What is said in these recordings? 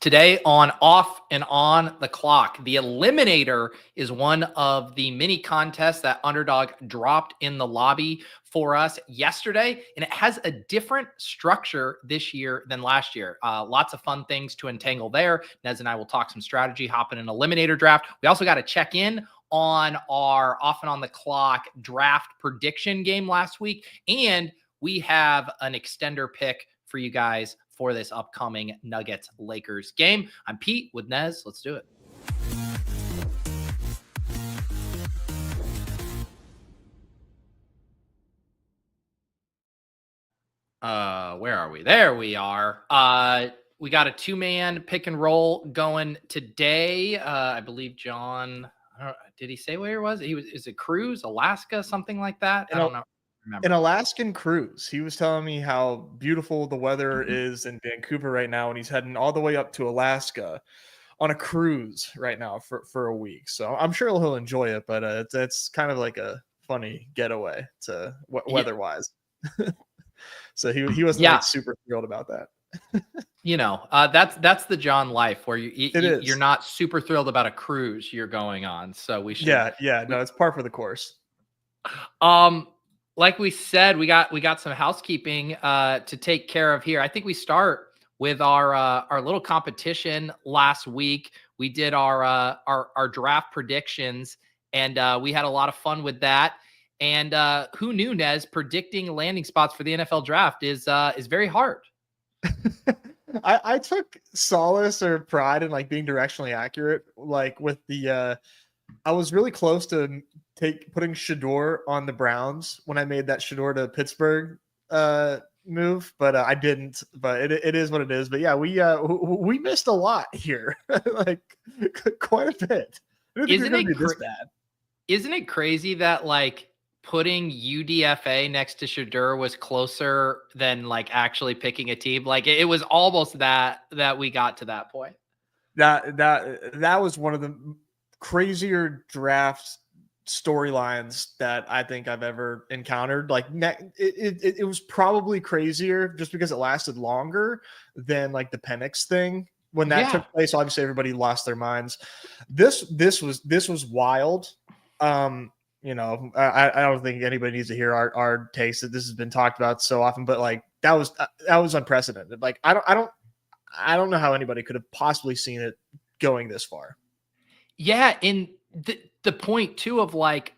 Today on Off and On the Clock, the Eliminator is one of the mini contests that Underdog dropped in the lobby for us yesterday, and it has a different structure this year than last year. Lots of fun things to entangle there. Nez and I will talk some strategy, hop in an Eliminator draft. We also got to check in on our Off and On the Clock draft prediction game last week, and we have an extender pick for you guys for this upcoming Nuggets Lakers game. I'm Pete with Nez. Let's do it. Where are we? There we are. We got a two-man pick and roll going today. I believe John, did he say where it was? Is it Cruise, Alaska, something like that? I don't know. An Alaskan cruise. He was telling me how beautiful the weather is in Vancouver right now, and he's heading all the way up to Alaska on a cruise right now for a week. So I'm sure he'll enjoy it, but it's kind of like a funny getaway to weather-wise. So he wasn't like super thrilled about that. That's the John life where you're not super thrilled about a cruise you're going on. So we should. No, it's par for the course. Like we said, we got some housekeeping to take care of here. I think we start with our little competition last week. We did our draft predictions, and we had a lot of fun with that. And who knew, Nez, predicting landing spots for the NFL draft is very hard. I took solace or pride in like being directionally accurate. Like with the, I was really close to putting Shador on the Browns when I made that Shador to Pittsburgh move, but I didn't. But it is what it is. But yeah, we missed a lot here, like quite a bit. Isn't it this bad? Isn't it crazy that like putting UDFA next to Shador was closer than like actually picking a team? Like it was almost that we got to that point. That was one of the crazier draft storylines that I think I've ever encountered. Like it was probably crazier just because it lasted longer than like the Penix thing. When that took place, obviously everybody lost their minds. This was wild. I don't think anybody needs to hear our takes. That this has been talked about so often, but like that was unprecedented. Like I don't know how anybody could have possibly seen it going this far. Yeah, and the point too of like,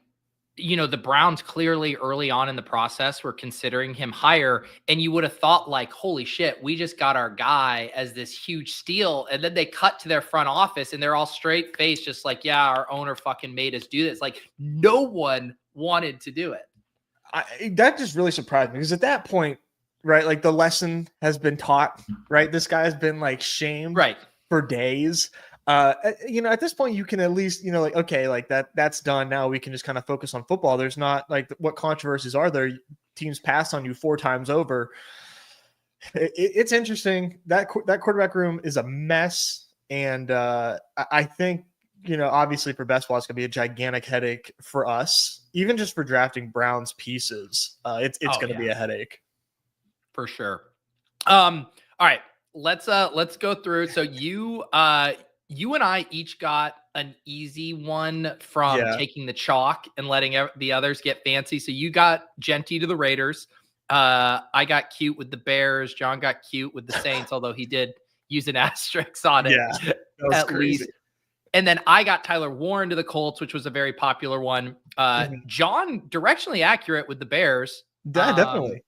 the Browns clearly early on in the process were considering him higher, and you would have thought like, holy shit, we just got our guy as this huge steal, and then they cut to their front office and they're all straight faced, just like, yeah, our owner fucking made us do this. Like no one wanted to do it. That just really surprised me because at that point, right, like the lesson has been taught, right? This guy has been like shamed for days. At this point you can at least, like, okay, like that's done. Now we can just kind of focus on football. There's not like what controversies are there. Teams pass on you 4 times over. It's interesting that quarterback room is a mess. And I think, obviously for best ball, it's going to be a gigantic headache for us, even just for drafting Browns pieces. It's going to be a headache for sure. All right, let's go through. So you and I each got an easy one from taking the chalk and letting the others get fancy. So you got Genty to the Raiders. I got cute with the Bears. John got cute with the Saints, although he did use an asterisk on it at least. And then I got Tyler Warren to the Colts, which was a very popular one. John directionally accurate with the Bears. Yeah, definitely.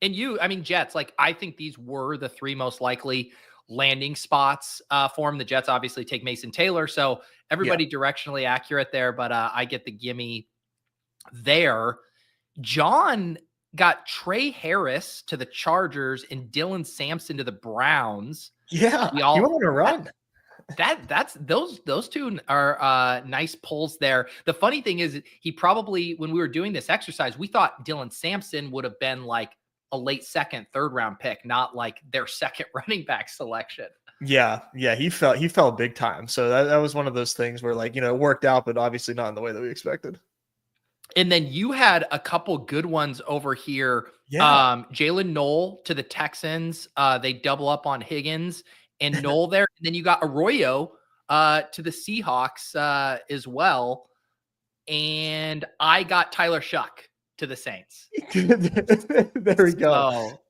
And Jets, like I think these were the 3 most likely landing spots for him. The Jets obviously take Mason Taylor, so everybody directionally accurate there, but I get the gimme there. John got Trey Harris to the Chargers and Dylan Sampson to the Browns. Yeah, he went on a run. That's those two are nice pulls there. The funny thing is he probably, when we were doing this exercise, we thought Dylan Sampson would have been like a late 2nd, 3rd round pick, not like their second running back selection. Yeah. He fell big time. So that was one of those things where like, it worked out, but obviously not in the way that we expected. And then you had a couple good ones over here. Jalen Noel to the Texans. They double up on Higgins. and Knoll there. And then you got Arroyo to the Seahawks as well. And I got Tyler Shuck to the Saints. There we go. So,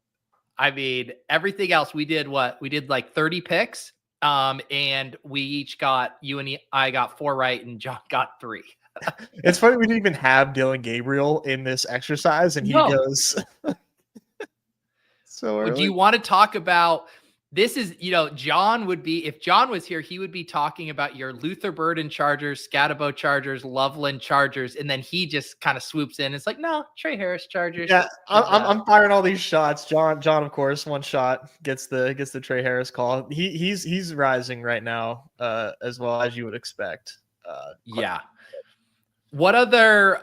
I mean, everything else we did like 30 picks. And we each got, you and I got 4 right, and John got 3. It's funny we didn't even have Dylan Gabriel in this exercise, and he goes so early. Do you want to talk about this? Is, John would be, if John was here, he would be talking about your Luther Burden Chargers, Scatabo Chargers, Loveland Chargers, and then he just kind of swoops in. It's like, no, Trey Harris Chargers. Yeah, I'm firing all these shots. John, of course, one shot gets the Trey Harris call. He's rising right now, as well as you would expect. Yeah. What other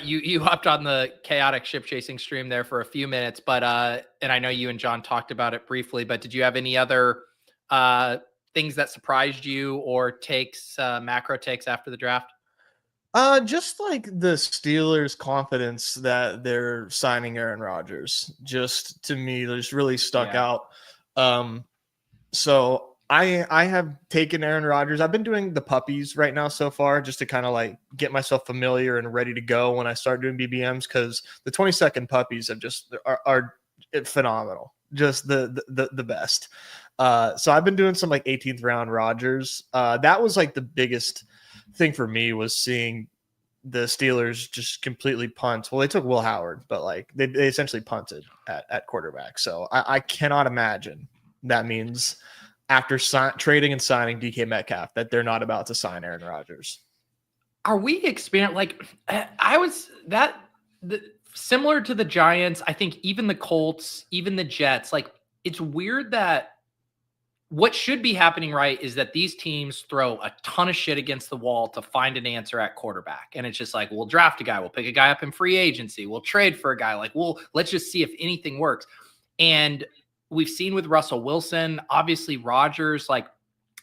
you hopped on the chaotic ship chasing stream there for a few minutes, but and I know you and John talked about it briefly, but did you have any other things that surprised you or macro takes after the draft? Just like the Steelers' confidence that they're signing Aaron Rodgers, just to me, just really stuck out. So I have taken Aaron Rodgers. I've been doing the puppies right now so far, just to kind of like get myself familiar and ready to go when I start doing BBMs, because the 20-second puppies are phenomenal, just the best. So I've been doing some like 18th round Rodgers. That was like the biggest thing for me, was seeing the Steelers just completely punt. Well, they took Will Howard, but like they essentially punted at quarterback. So I cannot imagine that means after trading and signing DK Metcalf that they're not about to sign Aaron Rodgers. Are we experiencing, like, similar to the Giants? I think even the Colts, even the Jets, like, it's weird that what should be happening, right, is that these teams throw a ton of shit against the wall to find an answer at quarterback. And it's just like, we'll draft a guy, we'll pick a guy up in free agency, we'll trade for a guy, like, let's just see if anything works. And we've seen with Russell Wilson, obviously Rodgers, like,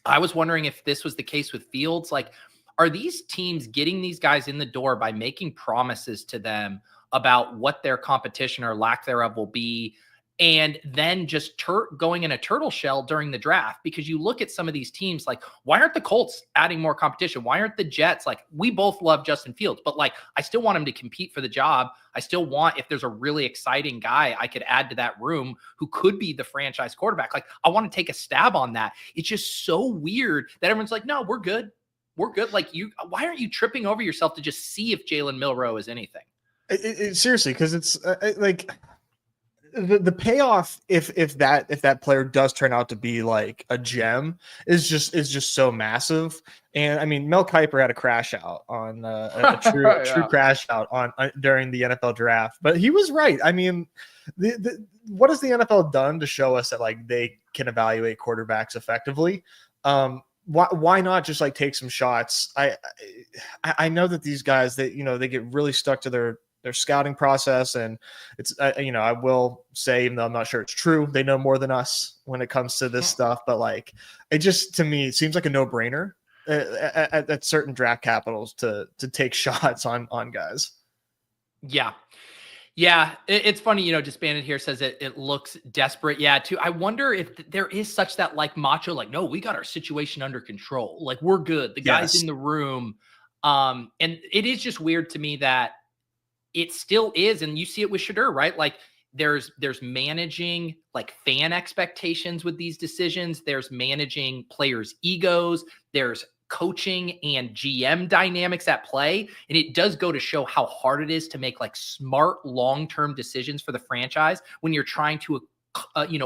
I was wondering if this was the case with Fields. Like, are these teams getting these guys in the door by making promises to them about what their competition or lack thereof will be, and then just going in a turtle shell during the draft? Because you look at some of these teams, like, why aren't the Colts adding more competition? Why aren't the Jets? Like, we both love Justin Fields, but like, I still want him to compete for the job. I still want, if there's a really exciting guy I could add to that room who could be the franchise quarterback, like, I want to take a stab on that. It's just so weird that everyone's like, no, we're good. We're good. Like, why aren't you tripping over yourself to just see if Jalen Milroe is anything? Seriously, because it's like, the payoff if that player does turn out to be like a gem is just so massive. And I mean, Mel Kiper had a crash out on a true crash out on during the NFL draft, but he was right. I mean, what has the NFL done to show us that like they can evaluate quarterbacks effectively? Why not just like take some shots? I know that these guys, that they get really stuck to their scouting process, and it's I will say, even though I'm not sure it's true, they know more than us when it comes to this stuff, but like, it just, to me, it seems like a no-brainer at certain draft capitals to take shots on guys. Yeah, it's funny, Disbanded here says it looks desperate. Yeah, too. I wonder if there is such that, like, macho, like, no, we got our situation under control, like, we're good, the guy's in the room. And it is just weird to me that it still is, and you see it with Shedeur, right? Like, there's managing like fan expectations with these decisions. There's managing players' egos. There's coaching and GM dynamics at play. And it does go to show how hard it is to make like smart long-term decisions for the franchise when you're trying to,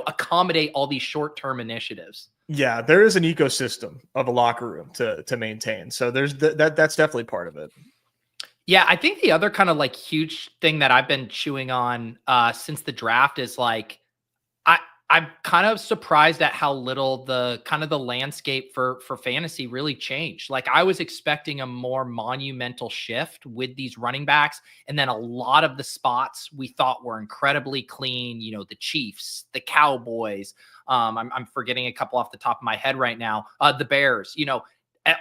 accommodate all these short-term initiatives. Yeah, there is an ecosystem of a locker room to maintain. So there's that's definitely part of it. Yeah, I think the other kind of like huge thing that I've been chewing on since the draft is like, I'm kind of surprised at how little the landscape for fantasy really changed. Like, I was expecting a more monumental shift with these running backs. And then a lot of the spots we thought were incredibly clean, the Chiefs, the Cowboys. I'm forgetting a couple off the top of my head right now. The Bears,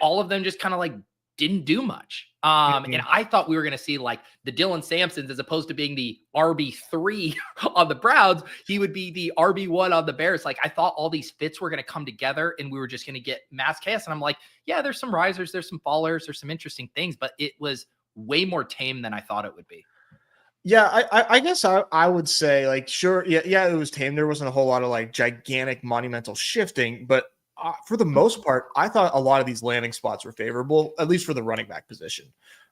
all of them just kind of like didn't do much. Mm-hmm. And I thought we were going to see like the Dylan Sampsons, as opposed to being the RB3 on the Browns, he would be the RB1 on the Bears. Like, I thought all these fits were going to come together and we were just going to get mass chaos. And I'm like, yeah, there's some risers, there's some fallers, there's some interesting things, but it was way more tame than I thought it would be. Yeah, I guess I would say, like, sure, yeah, it was tame. There wasn't a whole lot of like gigantic monumental shifting, but for the most part, I thought a lot of these landing spots were favorable, at least for the running back position,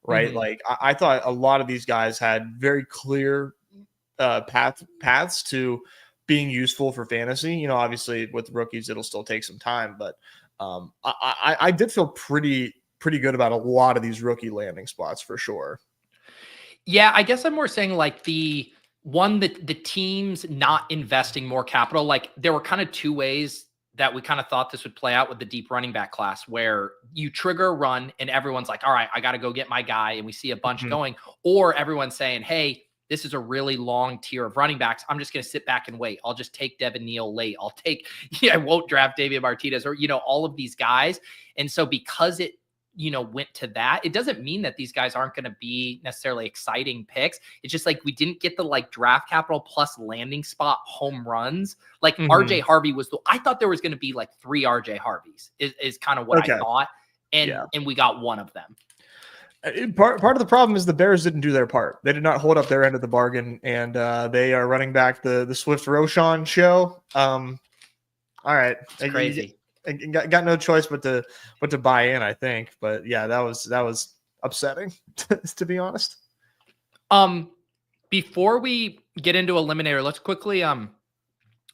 right? Mm-hmm. Like, I thought a lot of these guys had very clear paths to being useful for fantasy. You know, obviously with rookies, it'll still take some time, but I did feel pretty good about a lot of these rookie landing spots for sure. Yeah, I guess I'm more saying like the one that the teams not investing more capital. Like, there were kind of two ways that we kind of thought this would play out with the deep running back class, where you trigger a run and everyone's like, all right, I got to go get my guy. And we see a bunch going, or everyone's saying, hey, this is a really long tier of running backs. I'm just going to sit back and wait. I'll just take Devin Neal late. I'll take, I won't draft David Martinez, or, all of these guys. And so because it, went to that, it doesn't mean that these guys aren't going to be necessarily exciting picks. It's just like we didn't get the like draft capital plus landing spot home runs. Like RJ Harvey I thought there was going to be like 3 RJ Harveys is kind of what I thought. And we got one of them. Part of the problem is the Bears didn't do their part. They did not hold up their end of the bargain, and they are running back the Swift Roshan show. All right. It's crazy. Got no choice but to buy in, I think. But yeah, that was upsetting to be honest. Before we get into Eliminator, let's quickly and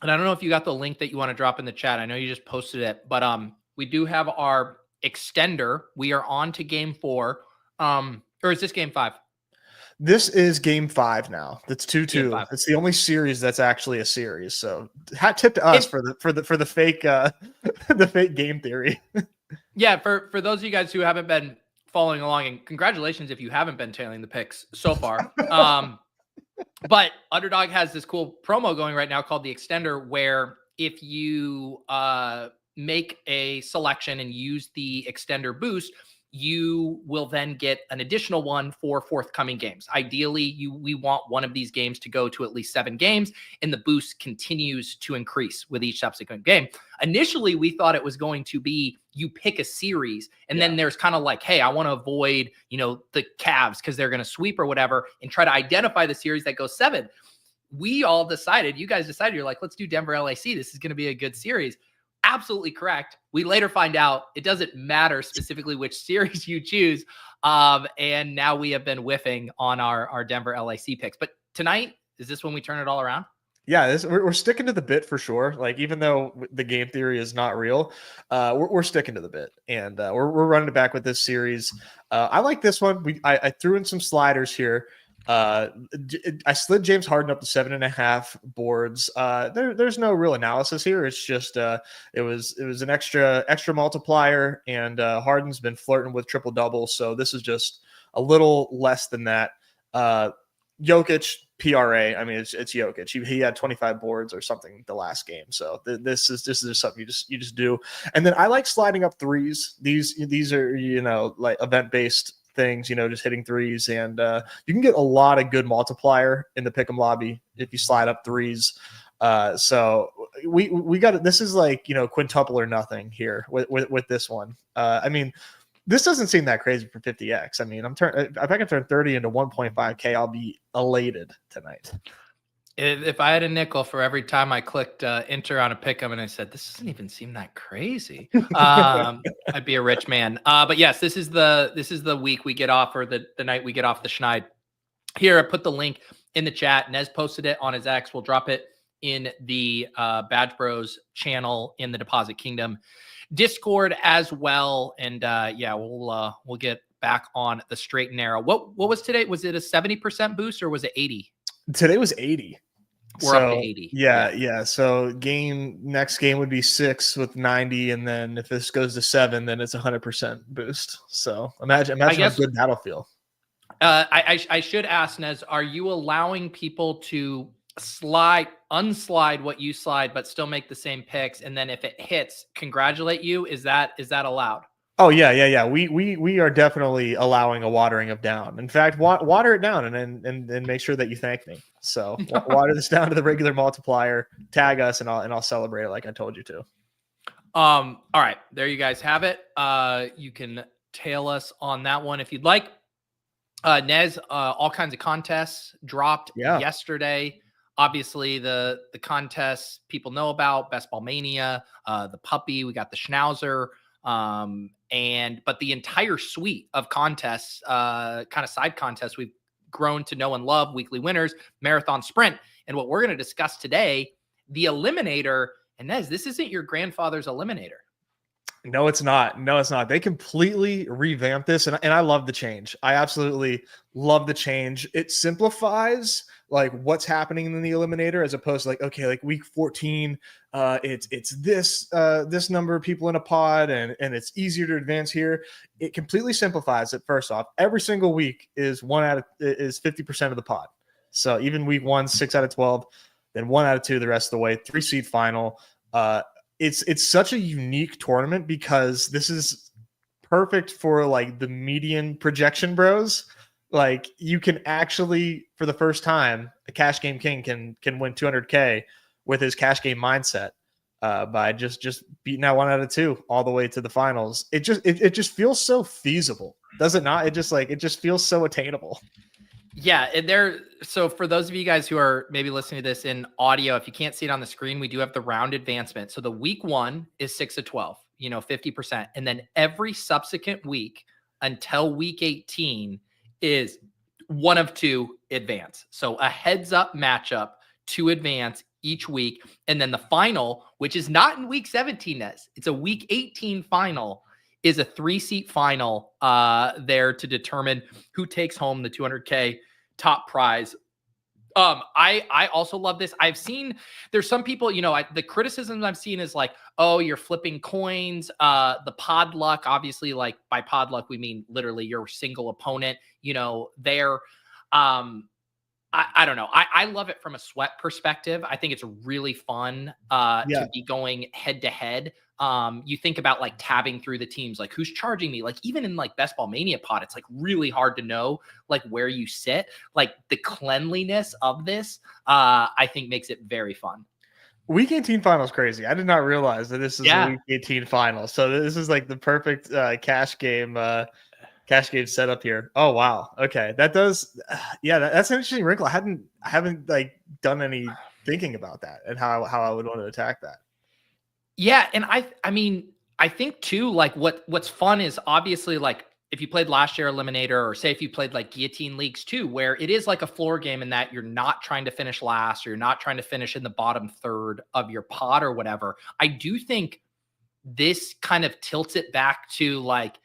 I don't know if you got the link that you want to drop in the chat. I know you just posted it, but we do have our extender. We are on to game 4. Or is this game 5? This is game 5 now. That's 2-2. It's the only series that's actually a series. So hat tip to us for the fake the fake game theory. Yeah, for those of you guys who haven't been following along, and congratulations if you haven't been tailing the picks so far. But Underdog has this cool promo going right now called the Extender, where if you make a selection and use the Extender boost, you will then get an additional one for forthcoming games. Ideally, we want one of these games to go to at least 7 games, and the boost continues to increase with each subsequent game. Initially, we thought it was going to be you pick a series, and then there's kind of like, hey, I want to avoid, the Cavs because they're going to sweep or whatever, and try to identify the series that goes 7. We all decided, you guys decided, you're like, let's do Denver LAC. This is going to be a good series. Absolutely correct. We later find out it doesn't matter specifically which series you choose. And now we have been whiffing on our Denver LAC picks. But tonight, is this when we turn it all around? Yeah, we're sticking to the bit for sure. Like, even though the game theory is not real, we're sticking to the bit, and we're running it back with this series. I like this one. I threw in some sliders here. I slid James Harden up to 7.5 boards. There's no real analysis here. It's just it was an extra multiplier, and Harden's been flirting with triple double, so this is just a little less than that. Jokic PRA. I mean, it's Jokic. He had 25 boards or something the last game. So this is just something you just do. And then I like sliding up threes. These are like event based things, just hitting threes, and you can get a lot of good multiplier in the pick'em lobby if you slide up threes. So we got it. This is like quintuple or nothing here with this one. I mean, this doesn't seem that crazy for 50x. I mean, if I can turn 30 into 1.5K, I'll be elated tonight. If I had a nickel for every time I clicked enter on a pick'em and I said, this doesn't even seem that crazy, I'd be a rich man. But yes, this is the week we get off, or the night we get off the schneid. Here, I put the link in the chat. Nez posted it on his X. We'll drop it in the Badge Bros channel in the Deposit Kingdom Discord as well. And we'll get back on the straight and narrow. What was today? Was it a 70% boost or was it 80? Today was 80. We're up to 80. Yeah. So next game would be 6 with 90, and then if this goes to 7, then it's 100% boost. So imagine how good that'll feel. I should ask, Nez, are you allowing people to unslide what you slide, but still make the same picks, and then if it hits, congratulate you? Is that allowed? Oh yeah. We are definitely allowing a watering of down. In fact, water it down and make sure that you thank me. So water this down to the regular multiplier. Tag us and I'll celebrate it like I told you to. All right, there you guys have it. You can tail us on that one if you'd like. Nez, all kinds of contests dropped yesterday. Obviously, the contests people know about, Best Ball Mania, the puppy, we got the Schnauzer, but the entire suite of contests, kind of side contests we've grown to know and love, weekly winners, marathon sprint. And what we're going to discuss today, the Eliminator. And Nez, this isn't your grandfather's Eliminator. No, it's not. No, it's not. They completely revamped this, and I love the change. I absolutely love the change. It simplifies like what's happening in the Eliminator as opposed to like, okay, like week 14, it's this number of people in a pod, and it's easier to advance here. It completely simplifies it. First off, every single week is 50% of the pod. So even week 1, 6 out of 12, then 1 out of 2 the rest of the way, 3-seed final. It's such a unique tournament because this is perfect for like the median projection bros. Like you can actually, for the first time, a cash game king can win 200K with his cash game mindset by just beating out 1 out of 2 all the way to the finals. It just feels so feasible, does it not? It just feels so attainable. Yeah, and so for those of you guys who are maybe listening to this in audio, if you can't see it on the screen, we do have the round advancement. So the week 1 is 6 of 12, 50%. And then every subsequent week until week 18 is 1 of 2 advance. So a heads up matchup to advance each week. And then the final, which is not in week 17, it's a week 18 final, is a 3-seat final there to determine who takes home the 200K top prize. I also love this. I've seen there's some people, the criticisms I've seen is like, oh, you're flipping coins. The pod luck, obviously, like by pod luck, we mean literally your single opponent, there. I don't know. I love it from a sweat perspective. I think it's really fun to be going head to head. You think about like tabbing through the teams, like who's charging me, like even in like Best Ball Mania pod, it's like really hard to know like where you sit. Like the cleanliness of this, I think makes it very fun. Week 18 final is crazy. I did not realize that this is a week 18 final. So this is like the perfect cash game setup here. Oh wow. Okay. That does that's an interesting wrinkle. I haven't like done any thinking about that and how I would want to attack that. Yeah, and I mean, I think too, like what's fun is obviously like if you played last year Eliminator, or say if you played like Guillotine Leagues too, where it is like a floor game in that you're not trying to finish last or you're not trying to finish in the bottom third of your pod or whatever. I do think this kind of tilts it back to like,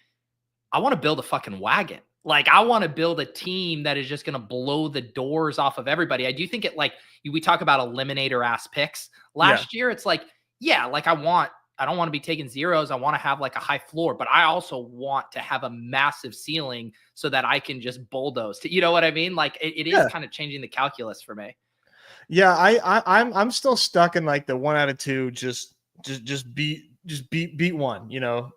I want to build a fucking wagon. Like I want to build a team that is just going to blow the doors off of everybody. I do think it like we talk about Eliminator ass picks last year. It's like, like I don't want to be taking zeros. I want to have like a high floor, but I also want to have a massive ceiling so that I can just bulldoze you know what I mean? Like it is kind of changing the calculus for me. Yeah. I'm still stuck in like the 1 out of 2, just beat 1,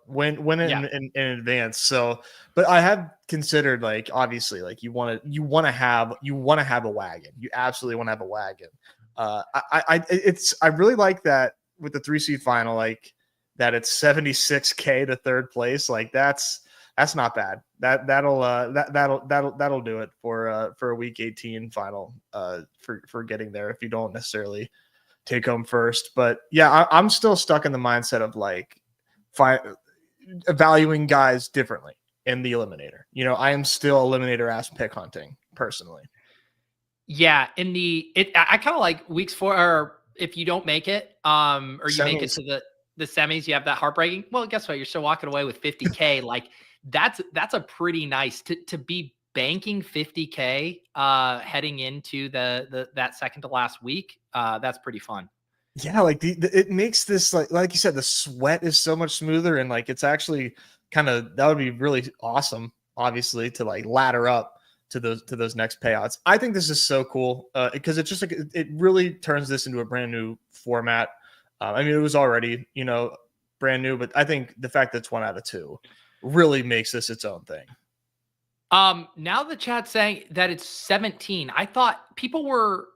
win in advance. So, but I have considered like, obviously like you want to have a wagon. You absolutely want to have a wagon. I really like that with the 3-seed final, like that it's 76K to third place. Like that's not bad. That'll do it for a week 18 final for getting there if you don't necessarily take home first. But yeah, I'm still stuck in the mindset of like valuing guys differently in the Eliminator. I am still Eliminator ass pick hunting personally. Yeah, I kind of like weeks 4, or if you don't make it, or you make it to the semis, you have that heartbreaking. Well, guess what? You're still walking away with 50K. Like that's a pretty nice to be banking 50K heading into that second to last week. That's pretty fun. Yeah, like it makes this like you said, the sweat is so much smoother, and like it's actually that would be really awesome, obviously, to like ladder up to those next payouts. I think this is so cool because it's just like it really turns this into a brand new format. I mean, it was already brand new, but I think the fact that it's 1 out of 2 really makes this its own thing. Now the chat's saying that it's 17. I thought people were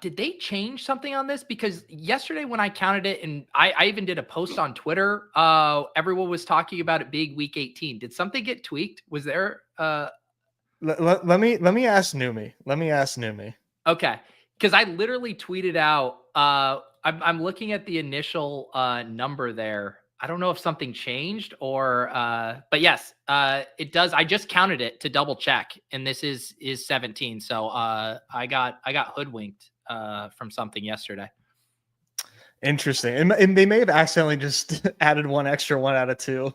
did they change something on this? Because yesterday when I counted it, and I even did a post on Twitter, everyone was talking about it being week 18. Did something get tweaked? Was there let me ask Numi. Let me ask Numi. Okay. Because I literally tweeted out, I'm looking at the initial number there. I don't know if something changed or, but yes, it does. I just counted it to double check, and this is 17. So I got hoodwinked from something yesterday. Interesting, and they may have accidentally just added one extra 1 out of 2.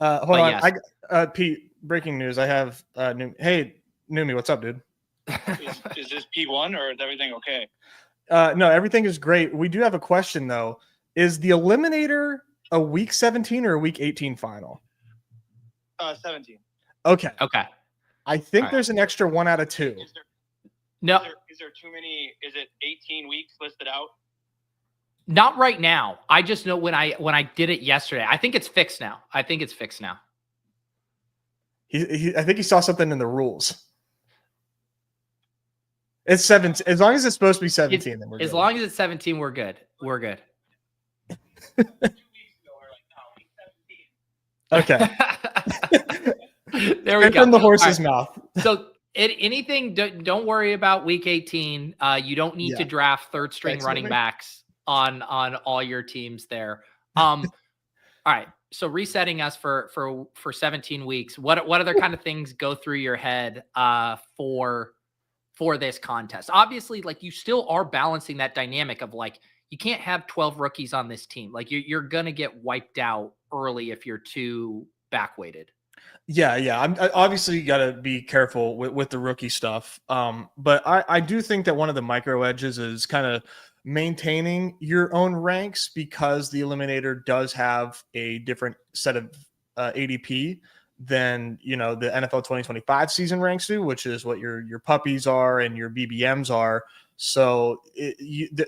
Hold on, yes. Pete. Breaking news. I have hey Numi, what's up, dude? Is this P1 or is everything okay? No, everything is great. We do have a question though. Is the Eliminator a week 17 or a week 18 final? 17. Okay. I think right. There's an extra 1 out of 2. Is there too many? Is it 18 weeks listed out? Not right now. I just know when I did it yesterday. I think it's fixed now. I think he saw something in the rules. It's 17. As long as it's supposed to be 17, then we're good. As long as it's 17, we're good. We're good. 2 weeks ago, we're like, no, week 17. Okay. There we go. From the horse's mouth. So anything, don't worry about week 18. You don't need to draft third string running backs on all your teams there. All right. So resetting us for 17 weeks. What other kind of things go through your head for this contest? Obviously, like, you still are balancing that dynamic of, like, you can't have 12 rookies on this team. Like, you're gonna get wiped out early if you're too back weighted. Yeah. I obviously got to be careful with the rookie stuff. But I do think that one of the micro edges is kind of maintaining your own ranks, because the Eliminator does have a different set of ADP than the NFL 2025 season ranks do, which is what your puppies are and your BBMs are. So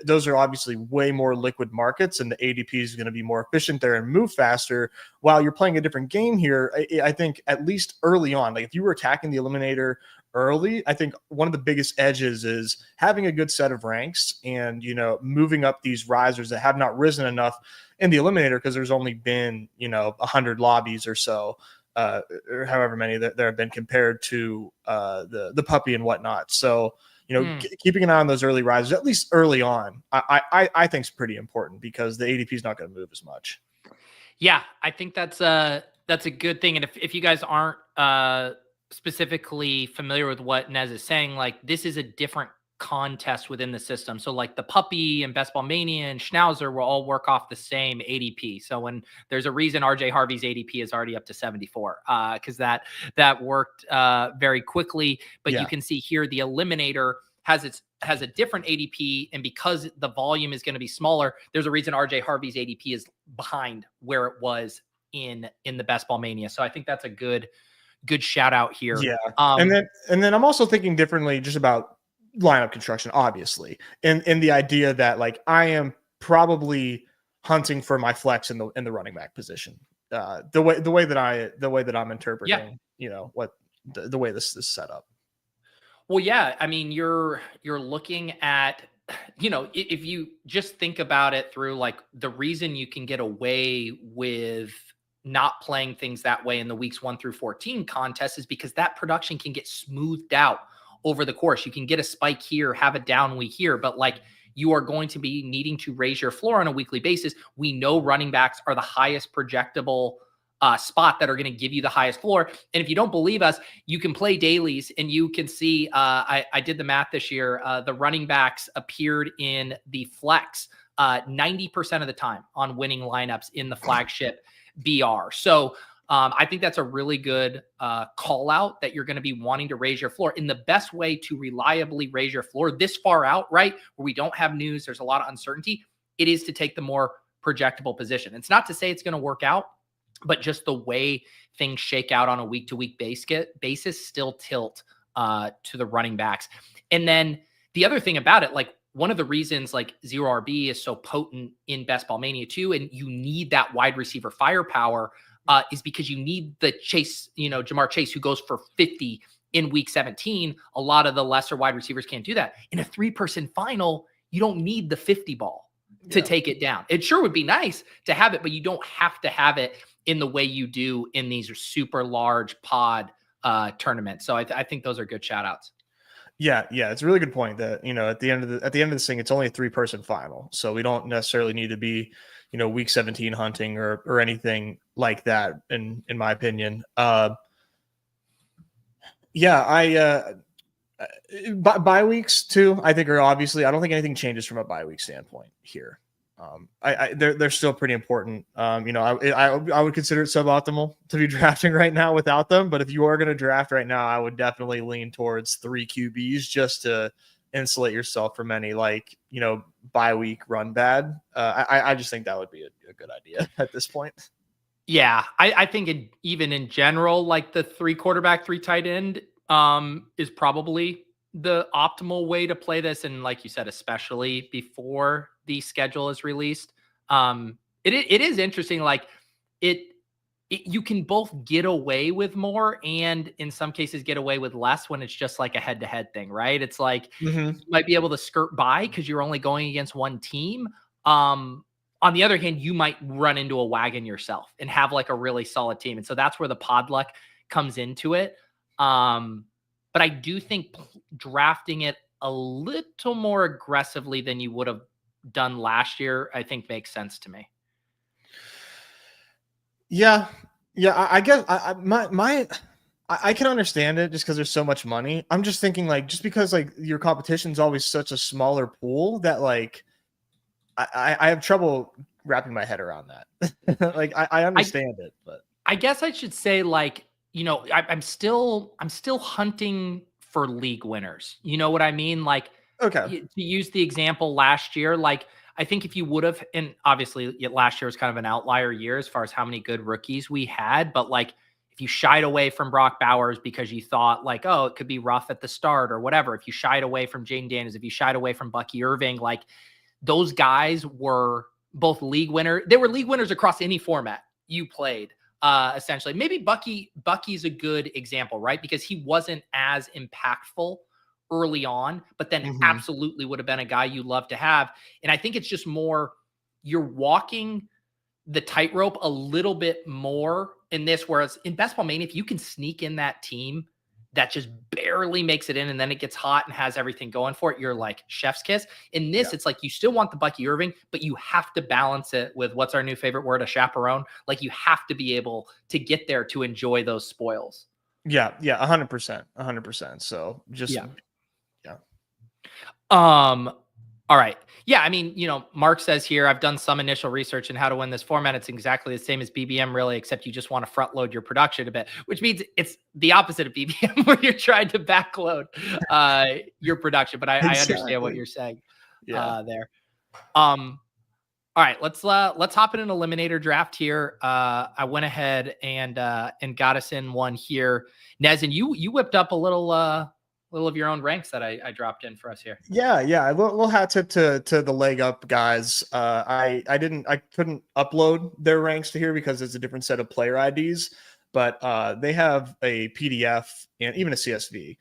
those are obviously way more liquid markets, and the ADP is going to be more efficient there and move faster. While you're playing a different game here, I think at least early on, like if you were attacking the Eliminator early, I think one of the biggest edges is having a good set of ranks and moving up these risers that have not risen enough in the Eliminator, because there's only been 100 lobbies or so, or however many that there have been compared to the puppy and whatnot. So keeping an eye on those early rises, at least early on, I think is pretty important, because the ADP is not going to move as much. Yeah, I think that's a good thing. And if you guys aren't specifically familiar with what Nez is saying, like, this is a different contest within the system. So like the puppy and Best Ball Mania and Schnauzer will all work off the same ADP. So when there's a reason RJ Harvey's ADP is already up to 74, because that worked very quickly. But you can see here the Eliminator has a different ADP, and because the volume is going to be smaller, there's a reason RJ Harvey's ADP is behind where it was in the Best Ball Mania. So I think that's a good shout out here. Yeah. And then I'm also thinking differently just about lineup construction, obviously, and the idea that, like, I am probably hunting for my flex in the running back position. The way that I'm interpreting, what the way this is set up. Well, yeah, I mean, you're looking at, if you just think about it through, like, the reason you can get away with not playing things that way in the weeks 1 through 14 contest is because that production can get smoothed out over the course. You can get a spike here, have a down week here, but, like, you are going to be needing to raise your floor on a weekly basis. We know running backs are the highest projectable spot that are going to give you the highest floor. And if you don't believe us, you can play dailies and you can see, I did the math this year. The running backs appeared in the flex 90% of the time on winning lineups in the flagship BR. So I think that's a really good call out, that you're going to be wanting to raise your floor. And the best way to reliably raise your floor this far out, right, where we don't have news, there's a lot of uncertainty, it is to take the more projectable position. It's not to say it's going to work out, but just the way things shake out on a week-to-week basis still tilt to the running backs. And then the other thing about it, like, one of the reasons, like, Zero RB is so potent in Best Ball Mania 2, and you need that wide receiver firepower is because you need the Chase, Jamar Chase, who goes for 50 in week 17. A lot of the lesser wide receivers can't do that. In a 3-person final, you don't need the 50 ball to take it down. It sure would be nice to have it, but you don't have to have it in the way you do in these super large pod tournaments. So I think those are good shout outs. Yeah, it's a really good point that, at the end of this thing, it's only a 3-person final. So we don't necessarily need to be, week 17 hunting or anything like that, in my opinion. Bye weeks too, I think, are obviously, I don't think anything changes from a bye week standpoint here. They're still pretty important. I would consider it suboptimal to be drafting right now without them. But if you are going to draft right now, I would definitely lean towards 3 QBs just to insulate yourself from any bye week run bad. I just think that would be a good idea at this point. Yeah, I think even in general, like the 3 quarterback, 3 tight end is probably the optimal way to play this. And like you said, especially before the schedule is released. It is interesting. Like you can both get away with more and in some cases get away with less when it's just like a head-to-head thing, right? It's like you might be able to skirt by because you're only going against one team. On the other hand, you might run into a wagon yourself and have like a really solid team. And so that's where the pod luck comes into it. But I do think drafting it a little more aggressively than you would have done last year, I think makes sense to me. Yeah. I guess I can understand it just because there's so much money. I'm just thinking just because your competition's always such a smaller pool that I have trouble wrapping my head around that. I understand it, but I guess I should say I'm still hunting for league winners. You know what I mean? Okay. To use the example last year, I think if you would have, and obviously last year was kind of an outlier year as far as how many good rookies we had, but if you shied away from Brock Bowers because you thought oh, it could be rough at the start or whatever, if you shied away from Jaden Daniels, if you shied away from Bucky Irving, those guys were both league winners. They were league winners across any format you played. Essentially, maybe Bucky's a good example, right? Because he wasn't as impactful early on, but then absolutely would have been a guy you love to have. And I think it's just more, you're walking the tightrope a little bit more in this, whereas in Best Ball Mania, if you can sneak in that team that just barely makes it in and then it gets hot and has everything going for it, you're like chef's kiss. In this, it's you still want the Bucky Irving, but you have to balance it with what's our new favorite word, a chaperone. You have to be able to get there to enjoy those spoils. Yeah, 100%. So just all right. Yeah, I mean, Mark says here, I've done some initial research on how to win this format. It's exactly the same as BBM, really, except you just want to front load your production a bit, which means it's the opposite of BBM where you're trying to backload your production. But I understand what you're saying there. All right, let's hop in an eliminator draft here. I went ahead and got us in one here. Nez, and you whipped up a little of your own ranks that I dropped in for us here. Yeah. A little hat tip to the leg up guys. I couldn't upload their ranks to here because it's a different set of player IDs, but they have a PDF and even a CSV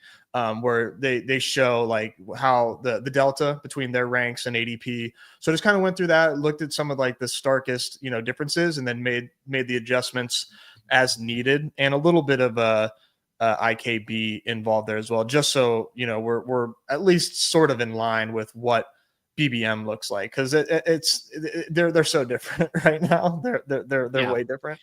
where they show how the delta between their ranks and ADP. So I just kind of went through that, looked at some of the starkest differences, and then made the adjustments as needed, and a little bit of a IKB involved there as well, just so we're at least sort of in line with what BBM looks like, because they're so different right now. They're way different.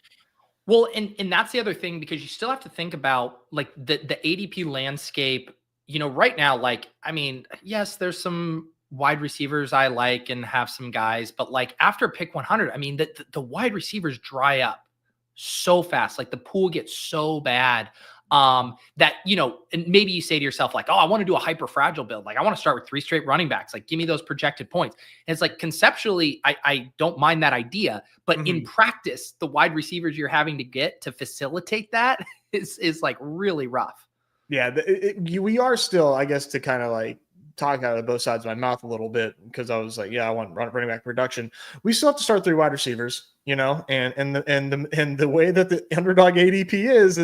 Well, and that's the other thing, because you still have to think about the ADP landscape. Right now, I mean, yes, there's some wide receivers I like and have some guys, but after pick 100, I mean, the wide receivers dry up so fast. The pool gets so bad. That, and maybe you say to yourself, oh, I want to do a hyper fragile build. I want to start with 3 straight running backs. Give me those projected points. And it's conceptually, I don't mind that idea, but in practice, the wide receivers you're having to get to facilitate that is really rough. Yeah. We are still, I guess, to kind of talk out of both sides of my mouth a little bit because I was like, yeah, I want running back production. We still have to start 3 wide receivers, and the way that the underdog ADP is,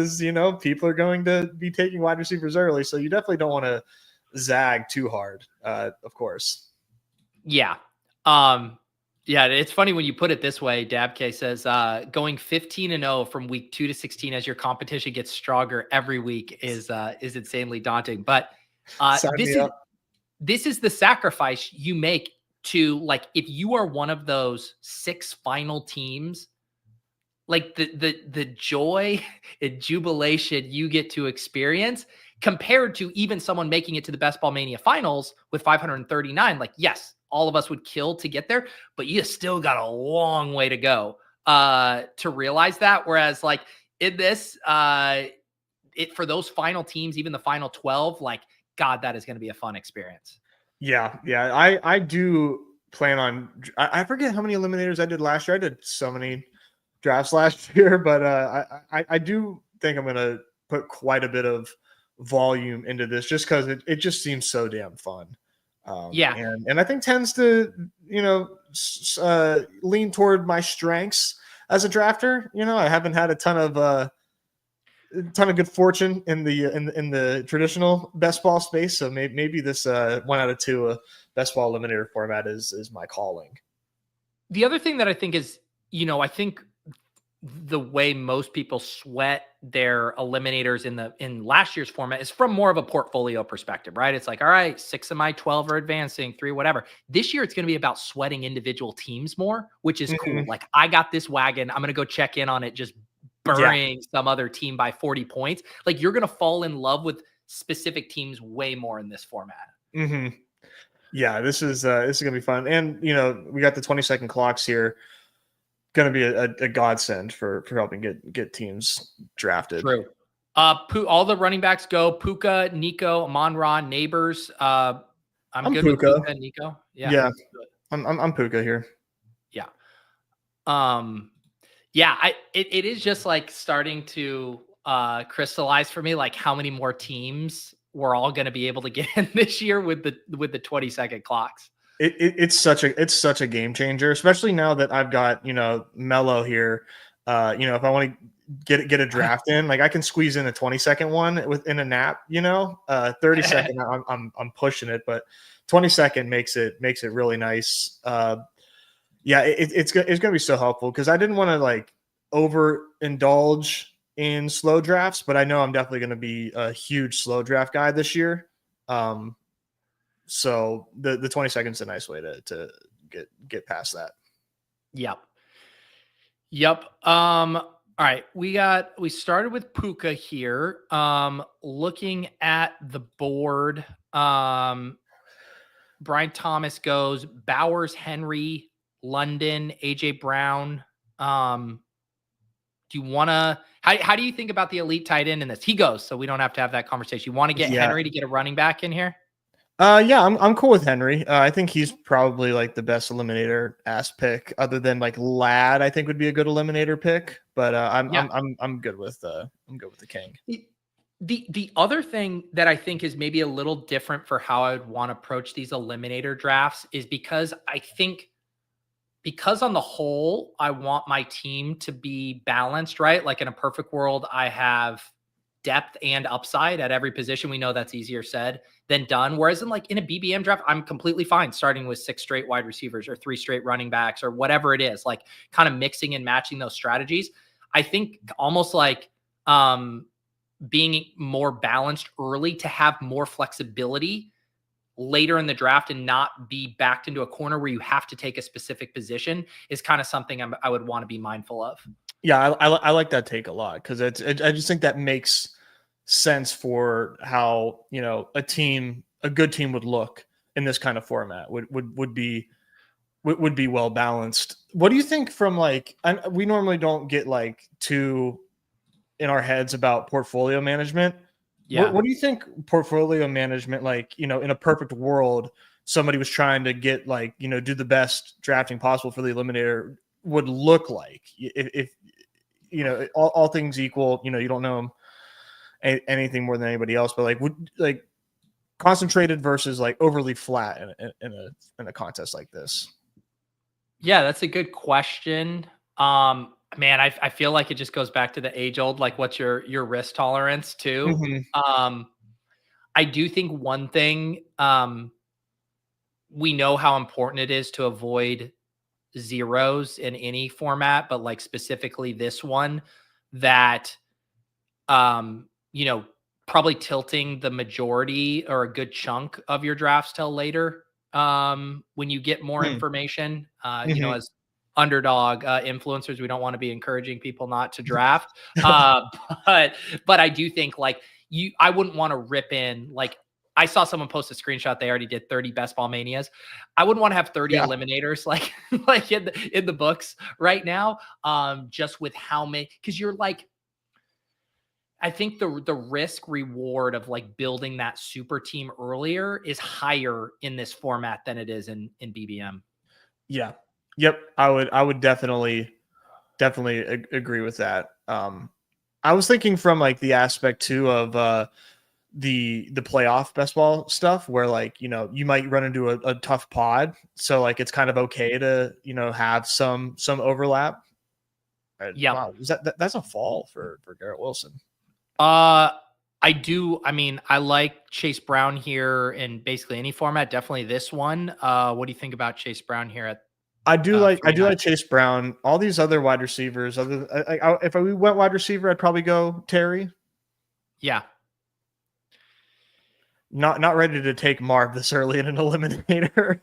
people are going to be taking wide receivers early. So you definitely don't want to zag too hard, of course. Yeah. Yeah, it's funny when you put it this way. Dabk says going 15-0 from week 2 to 16 as your competition gets stronger every week is insanely daunting. But this is the sacrifice you make to, like, if you are one of those 6 final teams, like the joy and jubilation you get to experience compared to even someone making it to the Best Ball Mania finals with 539. Like, yes, all of us would kill to get there, but you still got a long way to go to realize that. Whereas, like, in this, for those final teams, even the final 12, like, God, that is going to be a fun experience. Yeah. I do plan on. I forget how many eliminators I did last year. I did so many drafts last year, but I do think I'm going to put quite a bit of volume into this just because it just seems so damn fun. And I think tends to lean toward my strengths as a drafter. I haven't had a ton of good fortune in the traditional best ball space, so maybe this 1 out of 2 best ball eliminator format is my calling. The other thing that I think is, I think the way most people sweat their eliminators in last year's format is from more of a portfolio perspective, right? It's like, all right, 6 of my 12 are advancing, 3, whatever. This year, it's going to be about sweating individual teams more, which is cool. Like, I got this wagon. I'm going to go check in on it, just burying some other team by 40 points. Like, you're going to fall in love with specific teams way more in this format. Yeah, this is going to be fun. And, we got the 20-second clocks here. Going to be a godsend for helping get teams drafted. True. All the running backs go Puka, Nico, Amon-Ra, Neighbors. I'm good Puka. with Puka and Nico. Yeah. I'm Puka here. Yeah. It is just like starting to crystallize for me, like how many more teams we're all going to be able to get in this year with the 20-second clocks. It's such a game changer, especially now that I've got Mello here. If I want to get a draft in, like, I can squeeze in a 20-second one within a nap. 30-second I'm pushing it, but 20-second makes it really nice. It's gonna be so helpful because I didn't want to like overindulge in slow drafts, but I know I'm definitely going to be a huge slow draft guy this year. So the 20 seconds is a nice way to get past that. Yep. All right. We started with Puka here. Looking at the board, Brian Thomas goes Bowers, Henry, London, AJ Brown. Do you want to, how do you think about the elite tight end in this? He goes, so we don't have to have that conversation. You want to get Henry to get a running back in here? I'm cool with Henry. I think he's probably like the best eliminator ass pick, other than like Ladd. I think would be a good eliminator pick, but I'm good with the King. The other thing that I think is maybe a little different for how I would want to approach these eliminator drafts is because on the whole, I want my team to be balanced, right? Like in a perfect world, I have depth and upside at every position. We know that's easier said than done. Whereas in a BBM draft, I'm completely fine starting with 6 straight wide receivers or 3 straight running backs or whatever it is, like kind of mixing and matching those strategies. I think almost like being more balanced early to have more flexibility later in the draft and not be backed into a corner where you have to take a specific position is kind of something I would want to be mindful of. Yeah, I like that take a lot because I just think that makes sense for how a good team would look in this kind of format would be well balanced. What do you think from we normally don't get like too in our heads about portfolio management. Yeah. What do you think portfolio management, in a perfect world, somebody was trying to get do the best drafting possible for the eliminator would look like if all things equal, you don't know them anything more than anybody else, but concentrated versus like overly flat in a contest like this? Yeah, that's a good question. Man, I feel like it just goes back to the age old, like what's your risk tolerance too. I do think one thing, we know how important it is to avoid zeros in any format, but like specifically this one, that you know, probably tilting the majority or a good chunk of your drafts till later, when you get more information. You know, as underdog influencers, we don't want to be encouraging people not to draft. uh, but I do think like I wouldn't want to rip in like. I saw someone post a screenshot. They already did 30 best ball manias. I wouldn't want to have 30 eliminators like like in the books right now. Just with how many, because you're like, I think the risk reward of like building that super team earlier is higher in this format than it is in BBM. Yeah. Yep. I would definitely agree with that. I was thinking from like the aspect too of the playoff best ball stuff where like, you know, you might run into a tough pod. So like it's kind of okay to, you know, have some overlap. Yeah. Wow, that's a fall for Garrett Wilson. I do. I mean, I like Chase Brown here in basically any format. Definitely this one. What do you think about Chase Brown here at? I do like Chase Brown. All these other wide receivers. If we went wide receiver, I'd probably go Terry. Yeah. Not ready to take Marv this early in an eliminator.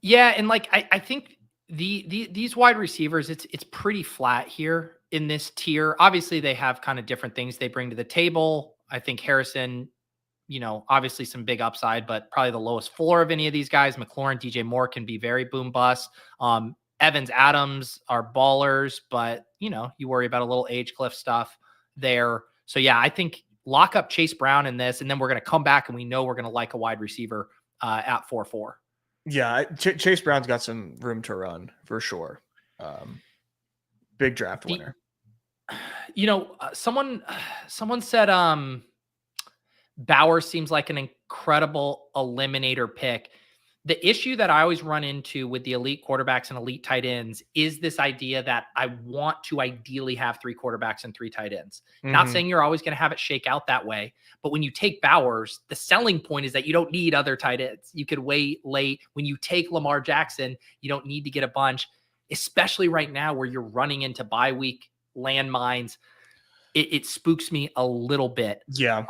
Yeah, and like I think these wide receivers, it's pretty flat here in this tier. Obviously, they have kind of different things they bring to the table. I think Harrison, you know, obviously some big upside, but probably the lowest floor of any of these guys. McLaurin, DJ Moore can be very boom bust. Evans, Adams are ballers, but you know, you worry about a little age cliff stuff there. So yeah, I think lock up Chase Brown in this, and then we're going to come back and we know we're going to like a wide receiver at 4-4. Yeah, Chase Brown's got some room to run for sure. Big draft winner. You know, someone said Bauer seems like an incredible eliminator pick. The issue that I always run into with the elite quarterbacks and elite tight ends is this idea that I want to ideally have 3 quarterbacks and 3 tight ends. Not saying you're always going to have it shake out that way, but when you take Bowers, the selling point is that you don't need other tight ends. You could wait late. When you take Lamar Jackson, you don't need to get a bunch, especially right now where you're running into bye week landmines. It spooks me a little bit. Yeah.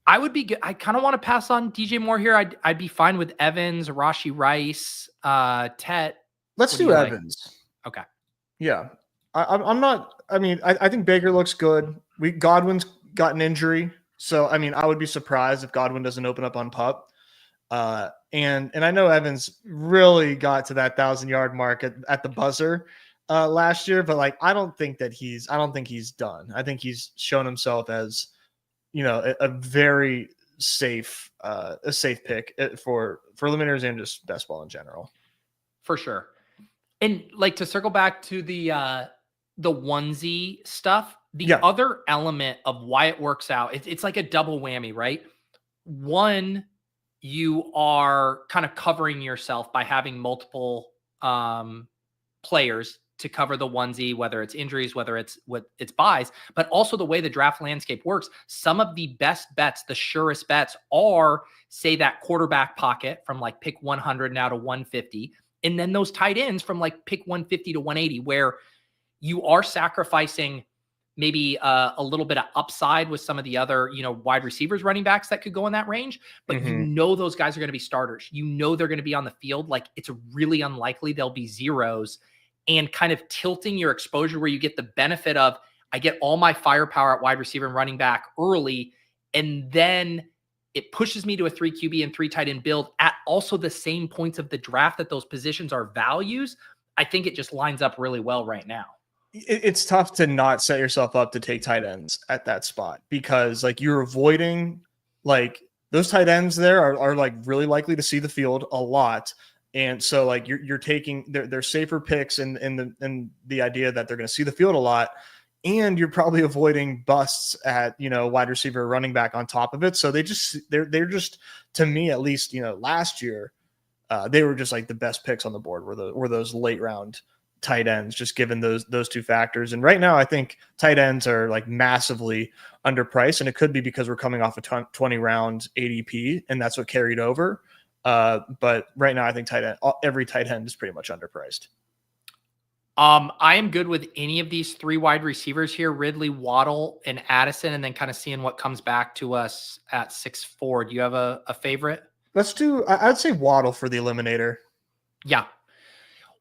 I would be good. I kind of want to pass on DJ Moore here. I'd be fine with Evans, Rashi Rice, Tet. Let's do Evans. Like? Okay. Yeah. I'm not. I mean, I think Baker looks good. Godwin's got an injury, so I mean, I would be surprised if Godwin doesn't open up on PUP. And I know Evans really got to that 1,000-yard mark at the buzzer last year, but like I don't think he's done. I think he's shown himself as, you know, a very safe pick for eliminators and just best ball in general. For sure. And like to circle back to the onesie stuff, the other element of why it works out, it's like a double whammy, right? One, you are kind of covering yourself by having multiple players to cover the onesie, whether it's injuries, whether it's buys, but also the way the draft landscape works. Some of the best bets, the surest bets are, say, that quarterback pocket from like pick 100 now to 150. And then those tight ends from like pick 150 to 180, where you are sacrificing maybe a little bit of upside with some of the other, you know, wide receivers, running backs that could go in that range, but you know, those guys are going to be starters. You know, they're going to be on the field. Like it's really unlikely they'll be zeros, and kind of tilting your exposure where you get the benefit of, I get all my firepower at wide receiver and running back early, and then it pushes me to a 3 QB and 3 tight end build at also the same points of the draft that those positions are values. I think it just lines up really well right now. It's tough to not set yourself up to take tight ends at that spot, because like you're avoiding, like those tight ends there are like really likely to see the field a lot. And so like you're taking they're safer picks in the idea that they're going to see the field a lot. and you're probably avoiding busts at, wide receiver or running back on top of it. So they're just, to me, at least, last year, they were just like the best picks on the board were those late round tight ends, just given those two factors. And right now I think tight ends are like massively underpriced, and it could be because we're coming off a 20 round ADP and that's what carried over. But right now I think every tight end is pretty much underpriced. I am good with any of these 3 wide receivers here, Ridley, Waddle, and Addison, and then kind of seeing what comes back to us at 6'4". Do you have a favorite? I'd say Waddle for the Eliminator. Yeah.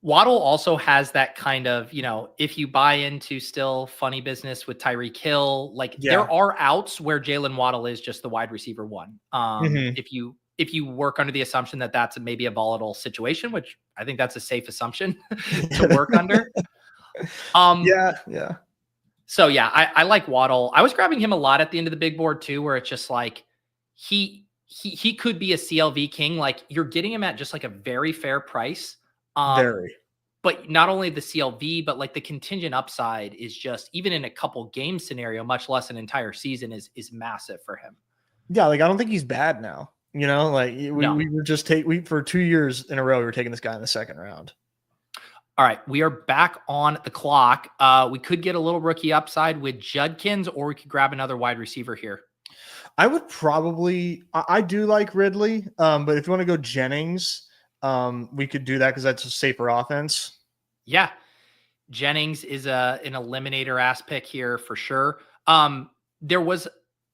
Waddle also has that kind of, if you buy into still funny business with Tyreek Hill, there are outs where Jalen Waddle is just the wide receiver 1. If you work under the assumption that that's maybe a volatile situation, which I think that's a safe assumption to work under. Yeah. So yeah, I like Waddle. I was grabbing him a lot at the end of the big board too, where it's just like he could be a CLV king. Like you're getting him at just like a very fair price. Very. But not only the CLV, but like the contingent upside is just, even in a couple game scenario, much less an entire season, is massive for him. Yeah, like I don't think he's bad now. We were just for 2 years in a row, we were taking this guy in the second round. All right, we are back on the clock. We could get a little rookie upside with Judkins, or we could grab another wide receiver here. I would I do like Ridley, but if you want to go Jennings, we could do that because that's a safer offense. Yeah, Jennings is an eliminator ass pick here for sure. There was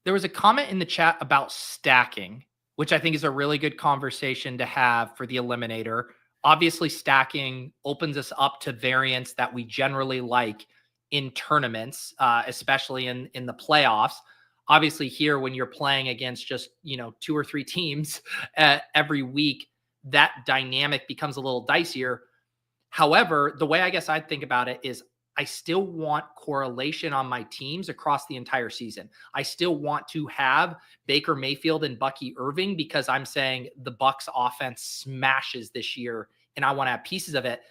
a comment in the chat about stacking, which I think is a really good conversation to have for the eliminator. Obviously, stacking opens us up to variants that we generally like in tournaments, especially in the playoffs. Obviously, here when you're playing against just 2 or 3 teams every week, that dynamic becomes a little dicier. However, the way I guess I'd think about it is I still want correlation on my teams across the entire season. I still want to have Baker Mayfield and Bucky Irving because I'm saying the Bucs offense smashes this year and I want to have pieces of it.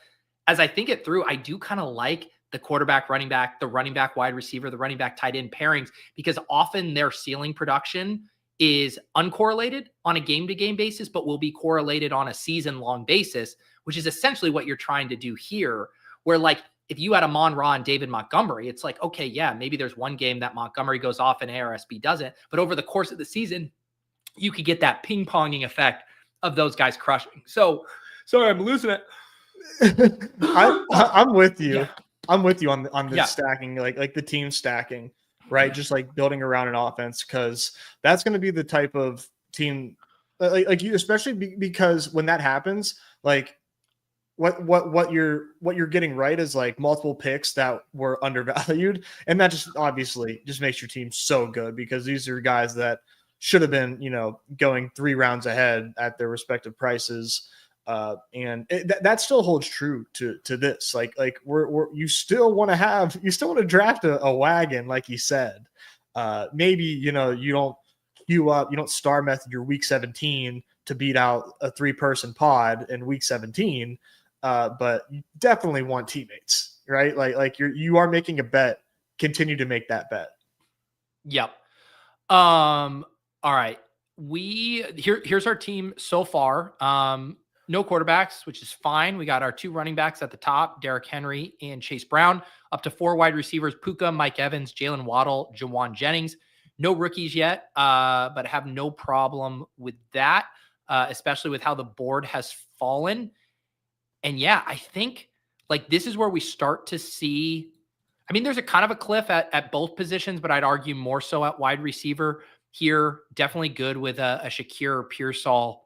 As I think it through, I do kind of like the quarterback, running back, the running back, wide receiver, the running back, tight end pairings, because often their ceiling production is uncorrelated on a game-to-game basis, but will be correlated on a season-long basis, which is essentially what you're trying to do here, where like, if you had Amon-Ra and David Montgomery, it's like, okay, yeah, maybe there's one game that Montgomery goes off and ARSB doesn't, but over the course of the season, you could get that ping-ponging effect of those guys crushing. So, sorry, I'm losing it. I'm with you. Yeah. I'm with you on the stacking, like the team stacking, right? Just like building around an offense, because that's going to be the type of team, like you, especially because when that happens, like what you're getting right is like multiple picks that were undervalued, and that just obviously just makes your team so good because these are guys that should have been going 3 rounds ahead at their respective prices. And that still holds true to this. Like you still want to draft a wagon, like you said. Maybe you don't queue up, you don't star method your week 17 to beat out a 3-person pod in week 17. But you definitely want teammates, right? Like you are making a bet. Continue to make that bet. Yep. All right. Here's our team so far. No quarterbacks, which is fine. We got our 2 running backs at the top, Derrick Henry and Chase Brown, up to 4 wide receivers, Puka, Mike Evans, Jalen Waddle, Jawan Jennings. No rookies yet, but have no problem with that, especially with how the board has fallen. And yeah, I think like this is where we start to see, I mean, there's a kind of a cliff at both positions, but I'd argue more so at wide receiver here. Definitely good with a Shakir or Pearsall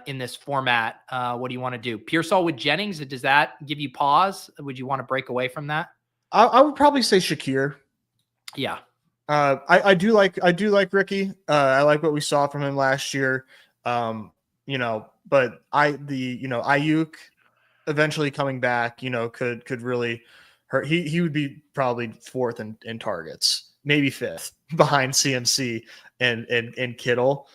in this format. What do you want to do? Pearsall with Jennings, does that give you pause? Would you want to break away from that? I would probably say Shakir. Yeah. I do like Ricky. I like what we saw from him last year. But Ayuk eventually coming back, could really hurt. He would be probably 4th in targets, maybe 5th behind CMC and Kittle,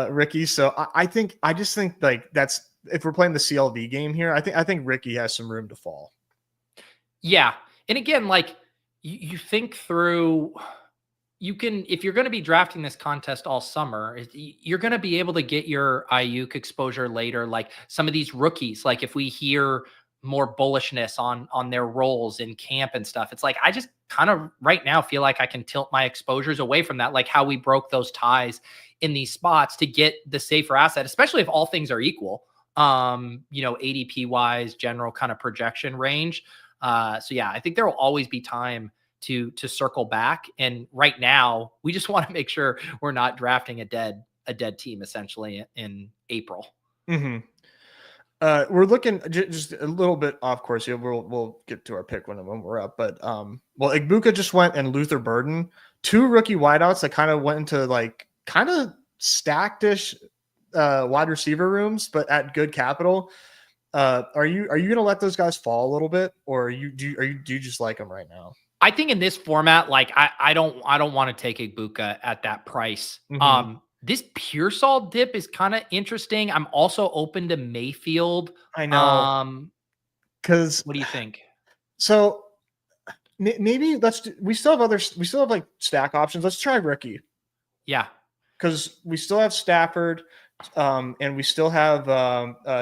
Ricky. So I just think like that's, if we're playing the CLV game here, I think Ricky has some room to fall. Yeah. And again, like you think through. You can, if you're going to be drafting this contest all summer, you're going to be able to get your Ayuk exposure later. Like some of these rookies, like if we hear more bullishness on their roles in camp and stuff, it's like I just kind of right now feel like I can tilt my exposures away from that, like how we broke those ties in these spots to get the safer asset, especially if all things are equal. ADP wise, general kind of projection range. So yeah, I think there will always be time to circle back. And right now, we just want to make sure we're not drafting a dead team essentially in April. Mm-hmm. We're looking just a little bit off course here. We'll get to our pick when we're up. But Igbuka just went, and Luther Burden, 2 rookie wideouts that kind of went into like kind of stacked-ish wide receiver rooms, but at good capital. Are you going to let those guys fall a little bit, or do you just like them right now? I think in this format, like I don't want to take Igbuka at that price. Mm-hmm. This Pearsall dip is kind of interesting. I'm also open to Mayfield. I know. Because what do you think? So maybe we still have like stack options. Let's try Ricky. Yeah. Because we still have Stafford, and we still have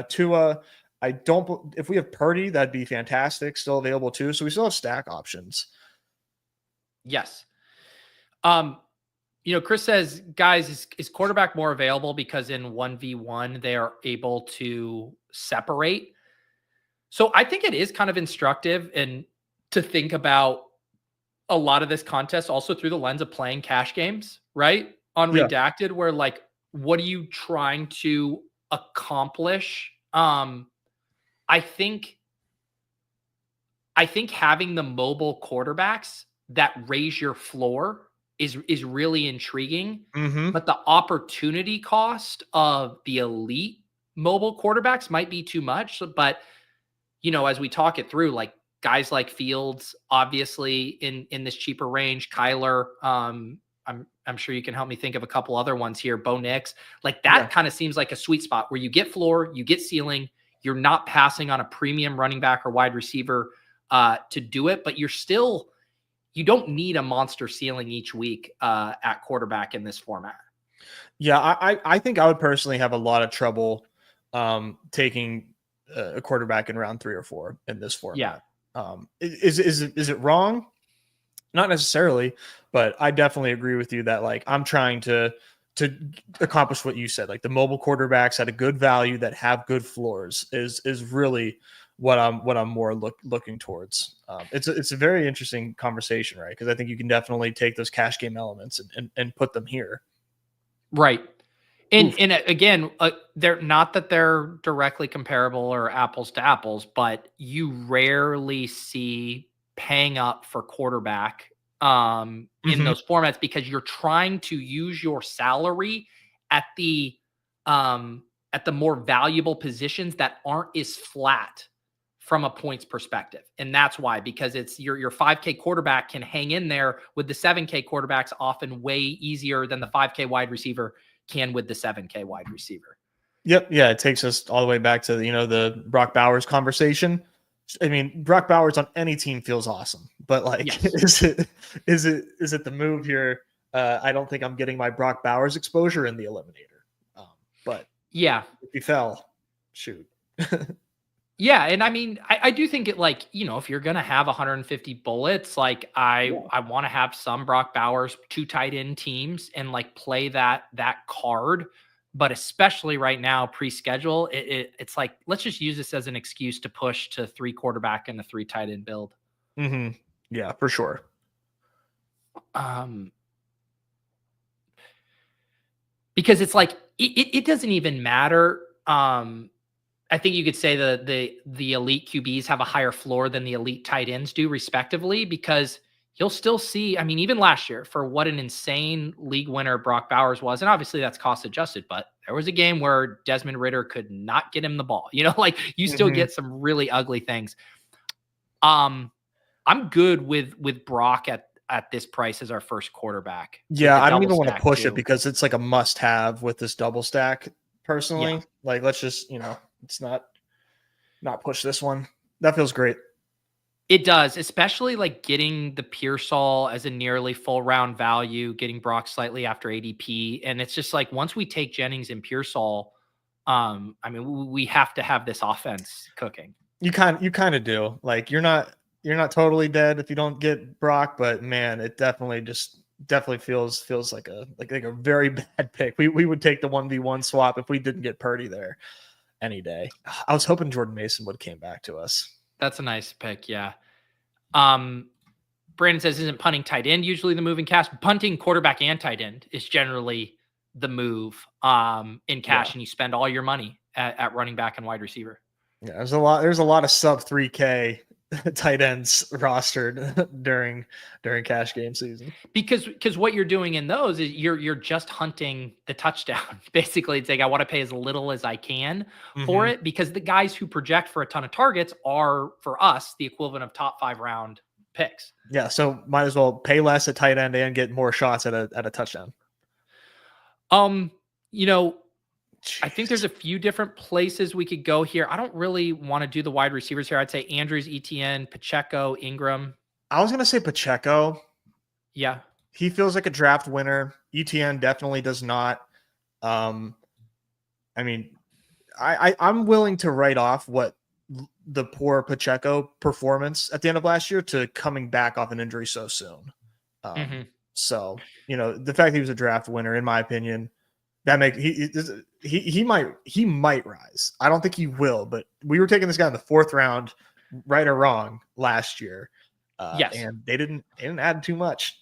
Tua. If we have Purdy, that'd be fantastic. Still available too. So we still have stack options. Yes. Chris says, guys, is quarterback more available because in 1v1 they are able to separate? So I think it is kind of instructive and to think about a lot of this contest also through the lens of playing cash games, right? On Redacted, where like, what are you trying to accomplish? I think having the mobile quarterbacks that raise your floor is really intriguing. Mm-hmm. But the opportunity cost of the elite mobile quarterbacks might be too much. But, as we talk it through, like guys like Fields, obviously in this cheaper range, Kyler, I'm sure you can help me think of a couple other ones here. Bo Nix, like that kind of seems like a sweet spot where you get floor, you get ceiling, you're not passing on a premium running back or wide receiver to do it, but you don't need a monster ceiling each week at quarterback in this format. Yeah, I think I would personally have a lot of trouble taking a quarterback in round 3 or 4 in this format. Yeah. Is it wrong? Not necessarily, but I definitely agree with you that like I'm trying to accomplish what you said. Like the mobile quarterbacks at a good value that have good floors is really what I'm more looking towards. It's a very interesting conversation, right? Because I think you can definitely take those cash game elements and put them here. Right. And again, they're not that they're directly comparable or apples to apples, but you rarely see paying up for quarterback in those formats because you're trying to use your salary at the more valuable positions that aren't as flat from a points perspective. And that's why, because it's your 5K quarterback can hang in there with the 7K quarterbacks often way easier than the 5K wide receiver can with the 7K wide receiver. Yep. Yeah. It takes us all the way back to, the Brock Bowers conversation. I mean, Brock Bowers on any team feels awesome, but like, yes. is it the move here? I don't think I'm getting my Brock Bowers exposure in the Eliminator. But yeah, if he fell, shoot. Yeah. And I mean, I do think it like, if you're going to have 150 bullets, like I want to have some Brock Bowers 2 tight end teams and like play that card. But especially right now, pre-schedule, it's like, let's just use this as an excuse to push to 3 quarterback and a 3 tight end build. Mm-hmm. Yeah, for sure. Because it's like, it doesn't even matter. I think you could say the elite QBs have a higher floor than the elite tight ends do, respectively, because you'll still see, I mean, even last year, for what an insane league winner Brock Bowers was, and obviously that's cost adjusted, but there was a game where Desmond Ridder could not get him the ball. Like you still get some really ugly things. I'm good with Brock at this price as our first quarterback. Yeah, I don't even want to push it because it's like a must-have with this double stack. Personally, like let's just let's not push this one. That feels great. It does, especially like getting the Pearsall as a nearly full round value, getting Brock slightly after ADP. And it's just like once we take Jennings and Pearsall, I mean, we have to have this offense cooking. You kind of do. Like you're not totally dead if you don't get Brock, but man, it definitely feels like a very bad pick. We would take the 1v1 swap if we didn't get Purdy there any day. I was hoping Jordan Mason would have came back to us. That's a nice pick, yeah. Brandon says, isn't punting tight end usually the move in cash? Punting quarterback and tight end is generally the move in cash, and you spend all your money at running back and wide receiver. Yeah, there's a lot of sub 3K tight ends rostered during cash game season. Because what you're doing in those is you're just hunting the touchdown. Basically, it's like I want to pay as little as I can for it, because the guys who project for a ton of targets are, for us, the equivalent of top 5 round picks. Yeah, so might as well pay less at tight end and get more shots at a touchdown. You know, I think there's a few different places we could go here. I don't really want to do the wide receivers here. I'd say Andrews, Etienne, Pacheco, Ingram. I was going to say Pacheco. Yeah. He feels like a draft winner. Etienne definitely does not. I mean, I'm willing to write off what the poor Pacheco performance at the end of last year to coming back off an injury so soon. So, you know, the fact that he was a draft winner, in my opinion, that makes he might rise. I don't think he will, but we were taking this guy in the 4th round, right or wrong, last year. Yes. And they didn't add too much.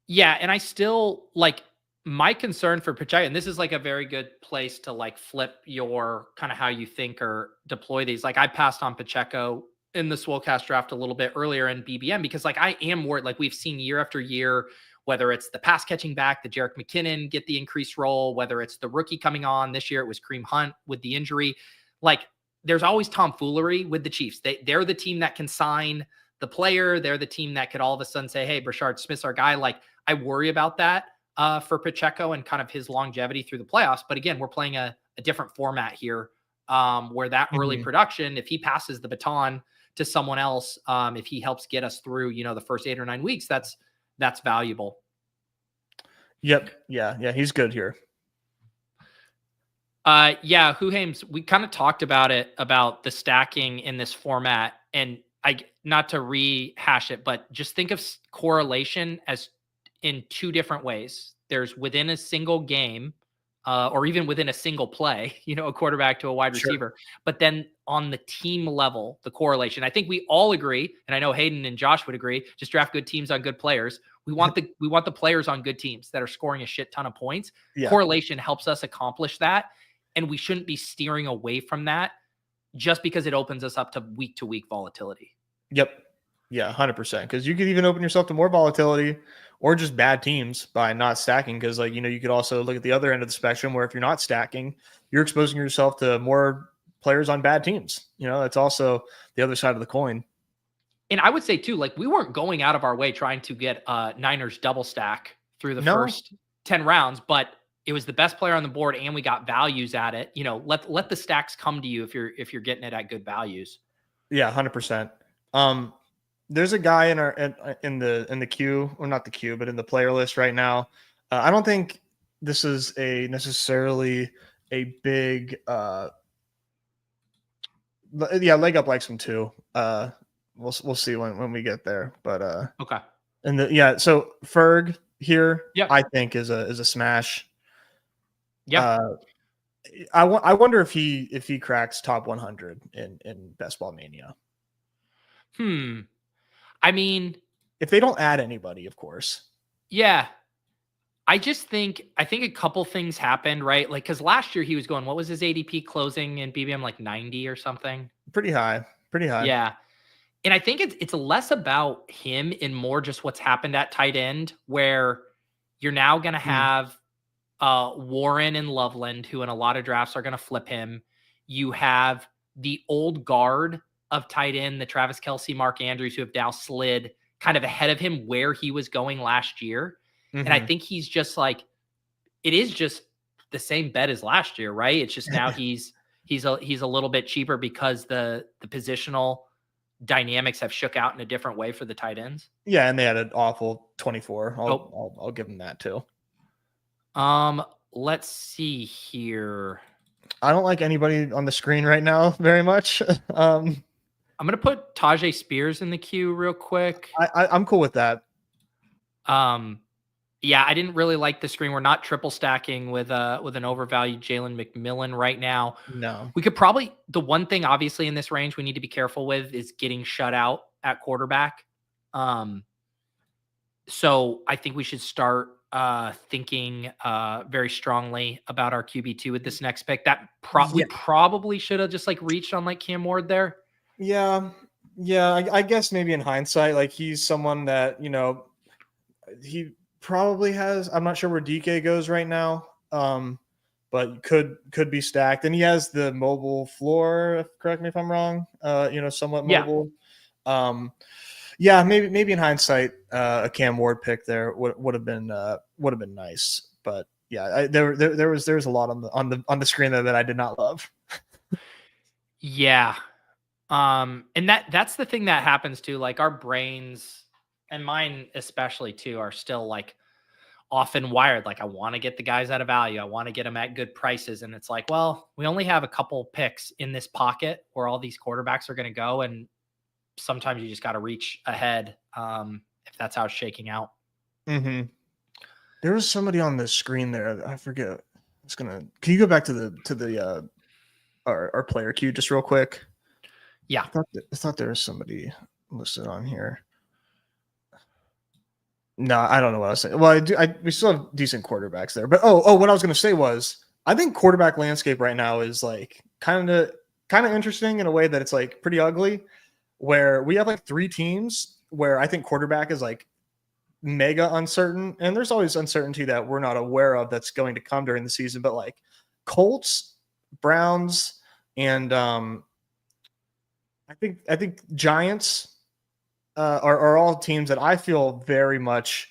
Yeah. And I still like my concern for Pacheco, and this is like a very good place to like flip your kind of how you think or deploy these. Like I passed on Pacheco in the Swolecast draft a little bit earlier in BBM because like I am worried, like we've seen year after year, whether it's the pass catching back, the Jerick McKinnon get the increased role, whether it's the rookie coming on this year, it was Kareem Hunt with the injury. Like there's always tomfoolery with the Chiefs. They're the team that can sign the player. They're the team that could all of a sudden say, hey, Brashard Smith's our guy. Like I worry about that for Pacheco and kind of his longevity through the playoffs. But again, we're playing a different format here where that early production, if he passes the baton to someone else, if he helps get us through, you know, the first 8 or 9 weeks, that's valuable. Yep. Yeah. He's good here. Yeah. Huhames, we kind of talked about it, about the stacking in this format, and not to rehash it, but just think of correlation as in 2 different ways. There's within a single game, or even within a single play, you know, a quarterback to a wide receiver, but then on the team level, the correlation, I think we all agree. And I know Hayden and Josh would agree, just draft good teams on good players. We want the players on good teams that are scoring a shit ton of points. Yeah. Correlation helps us accomplish that. And we shouldn't be steering away from that just because it opens us up to week volatility. Yep. Yeah, 100%. Because you could even open yourself to more volatility or just bad teams by not stacking. Because, like, you know, you could also look at the other end of the spectrum where if you're not stacking, you're exposing yourself to more players on bad teams. You know, that's also the other side of the coin. And I would say, too, like, we weren't going out of our way trying to get Niners double stack through the first 10 rounds, but it was the best player on the board and we got values at it. You know, let the stacks come to you if you're getting it at good values. Yeah, 100%. There's a guy in the queue, or not the queue, but in the player list right now. I don't think this is necessarily a big leg up likes him too. We'll see when we get there. But okay. And so Ferg here, I think is a smash. Yeah. I wonder if he cracks top 100 in Best Ball Mania. I mean, if they don't add anybody, of course. Yeah. I think a couple things happened, right? Like, because last year he was going, what was his ADP closing in BBM, like 90 or something? Pretty high. Yeah. And I think it's less about him and more just what's happened at tight end, where you're now going to have Warren and Loveland, who in a lot of drafts are going to flip him. You have the old guard of tight end, the Travis Kelce, Mark Andrews, who have now slid kind of ahead of him where he was going last year. And I think he's just like, it is just the same bet as last year, right? It's just now he's a little bit cheaper because the positional dynamics have shook out in a different way for the tight ends. Yeah, and they had an awful 24. I'll give them that too. Let's see here. I don't like anybody on the screen right now very much. I'm gonna put Tajay Spears in the queue real quick. I'm cool with that. Yeah, I didn't really like the screen. We're not triple stacking with an overvalued Jalen McMillan right now. No. We could probably, the one thing obviously in this range we need to be careful with is getting shut out at quarterback. So I think we should start thinking very strongly about our QB2 with this next pick. We probably should have just like reached on like Cam Ward there. Yeah. I guess maybe in hindsight, like he's someone that, you know, he probably has. I'm not sure where DK goes right now, but could be stacked. And he has the mobile floor. Correct me if I'm wrong. Somewhat mobile. Maybe in hindsight, a Cam Ward pick there would have been nice. But yeah, there was a lot on the screen there that I did not love. Yeah, and that's the thing that happens too. Like our brains, and mine especially too, are still like often wired. Like I want to get the guys at a value. I want to get them at good prices. And it's like, well, we only have a couple picks in this pocket where all these quarterbacks are going to go. And sometimes you just got to reach ahead if that's how it's shaking out. Mm-hmm. There was somebody on the screen there. I forget. Can you go back to our player queue just real quick? Yeah. I thought there was somebody listed on here. No, I don't know what I was saying. Well, we still have decent quarterbacks there. But what I was going to say was, I think quarterback landscape right now is like kind of interesting in a way that it's like pretty ugly, where we have like 3 teams where I think quarterback is like mega uncertain, and there's always uncertainty that we're not aware of that's going to come during the season. But like Colts, Browns, and I think Giants are all teams that I feel very much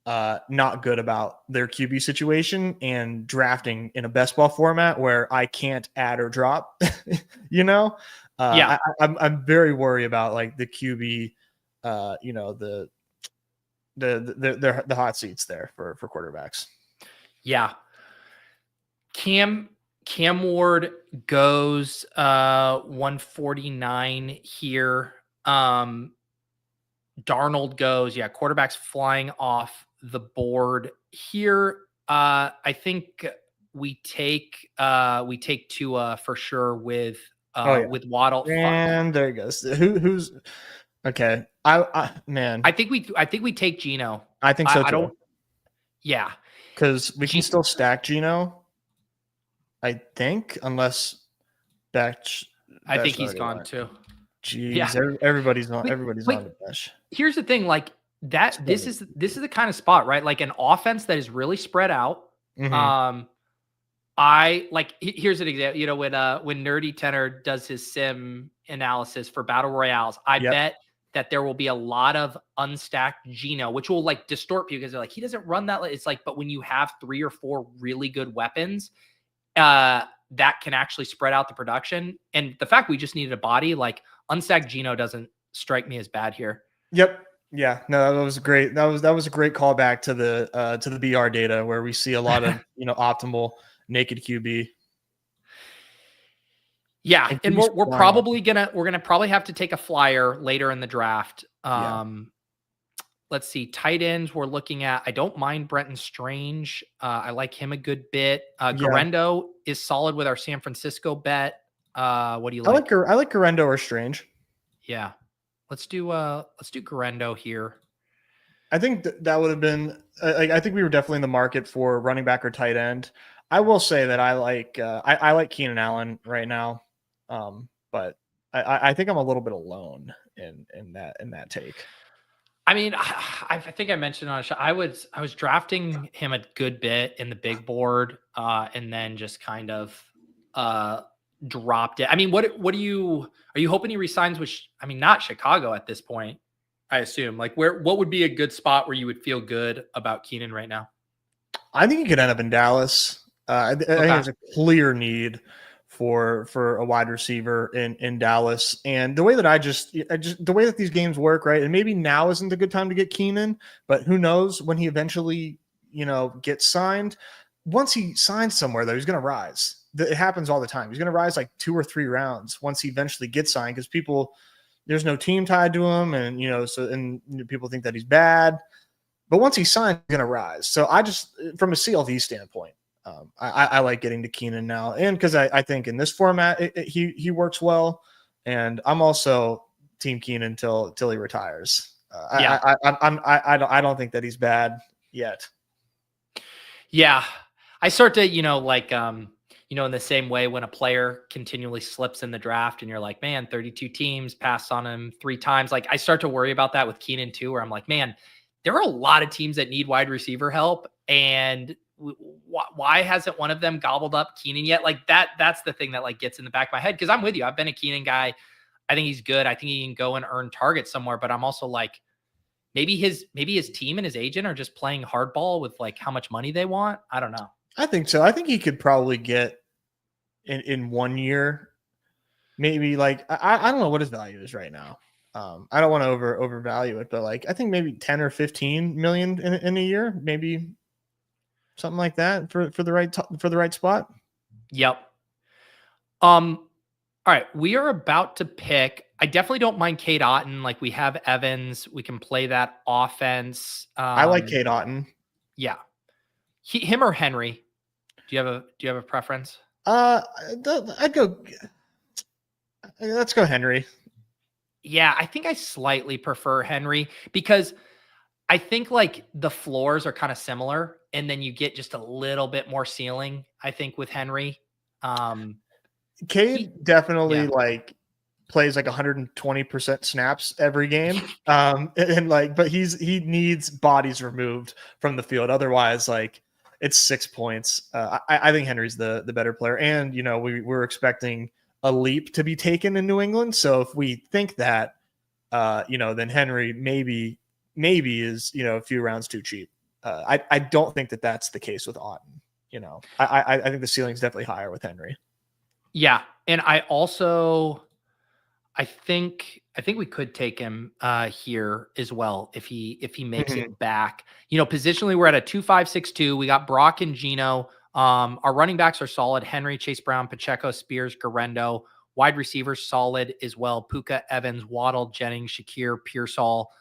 not good about their QB situation and drafting in a best ball format where I can't add or drop. I'm very worried about like the QB, the hot seats there for quarterbacks. Yeah. Cam Ward goes 149 here. Darnold goes, quarterbacks flying off the board here. I think we take Tua for sure with Waddle. And there he goes. Who's okay? Man, I think we take Geno. I think so too. Because we can still stack Geno. I think, unless Batch. I think he's gone too. Jeez, everybody's on the bench. Here's the thing, like that. This is the kind of spot, right? Like an offense that is really spread out. Mm-hmm. Here's an example. When Nerdy Tenor does his sim analysis for battle royales, I bet that there will be a lot of unstacked Geno, which will like distort people because they're like, he doesn't run that. It's like, but when you have 3 or 4 really good weapons, that can actually spread out the production. And the fact we just needed a body, like unstacked Geno doesn't strike me as bad here. Yep. Yeah. No, that was great. That was a great callback to the BR data where we see a lot of optimal naked QB. Yeah, and we're gonna probably have to take a flyer later in the draft. Let's see, tight ends we're looking at. I don't mind Brenton Strange. I like him a good bit. Garendo is solid with our San Francisco bet. What do you like? I like Garendo or Strange. Yeah, let's do Garendo here. I think that would have been. I think we were definitely in the market for running back or tight end. I will say that I like Keenan Allen right now, but I think I'm a little bit alone in that take. I mean, I think I mentioned on a show, I was drafting him a good bit in the big board, and then just kind of dropped it. I mean, are you hoping he resigns with? I mean, not Chicago at this point, I assume. Like, what would be a good spot where you would feel good about Keenan right now? I think he could end up in Dallas. I think there's a clear need for a wide receiver in Dallas. And the way that the way that these games work, right? And maybe now isn't a good time to get Keenan, but who knows when he eventually, gets signed. Once he signs somewhere, though, he's going to rise. It happens all the time. He's going to rise like 2 or 3 rounds once he eventually gets signed, because there's no team tied to him, and people think that he's bad. But once he's signed, he's going to rise. So from a CLV standpoint, I like getting to Keenan now, and because I think in this format he works well, and I'm also team Keenan till he retires. I don't think that he's bad yet. Yeah, I start to in the same way when a player continually slips in the draft, and you're like, man, 32 teams passed on him 3 times. Like I start to worry about that with Keenan too, where I'm like, man, there are a lot of teams that need wide receiver help, and why hasn't one of them gobbled up Keenan yet? Like that's the thing that like gets in the back of my head. Cause I'm with you. I've been a Keenan guy. I think he's good. I think he can go and earn targets somewhere, but I'm also like, maybe his team and his agent are just playing hardball with like how much money they want. I don't know. I think so. I think he could probably get in 1 year, maybe like, I don't know what his value is right now. I don't want to overvalue it, but like, I think maybe 10 or 15 million in a year, maybe something like that for the right spot. Yep. All right. We are about to pick. I definitely don't mind Cade Otton. Like we have Evans. We can play that offense. I like Cade Otton. Yeah. Him or Henry? Do you have a preference? I'd go. Let's go Henry. Yeah, I think I slightly prefer Henry because I think like the floors are kind of similar, and then you get just a little bit more ceiling, I think, with Henry. Cade definitely like plays like 120% snaps every game. But he needs bodies removed from the field. Otherwise, like it's 6 points. I think Henry's the better player. And, we're expecting a leap to be taken in New England. So if we think that, then Henry maybe is, a few rounds too cheap. I don't think that that's the case with Otton. I think the ceiling's definitely higher with Henry. Yeah. And I think we could take him here as well if he makes it back. Positionally, we're at a 2-5-6-2. We got Brock and Gino. Our running backs are solid. Henry, Chase Brown, Pacheco, Spears, Garendo. Wide receivers solid as well. Puka, Evans, Waddle, Jennings, Shakir, Pearsall,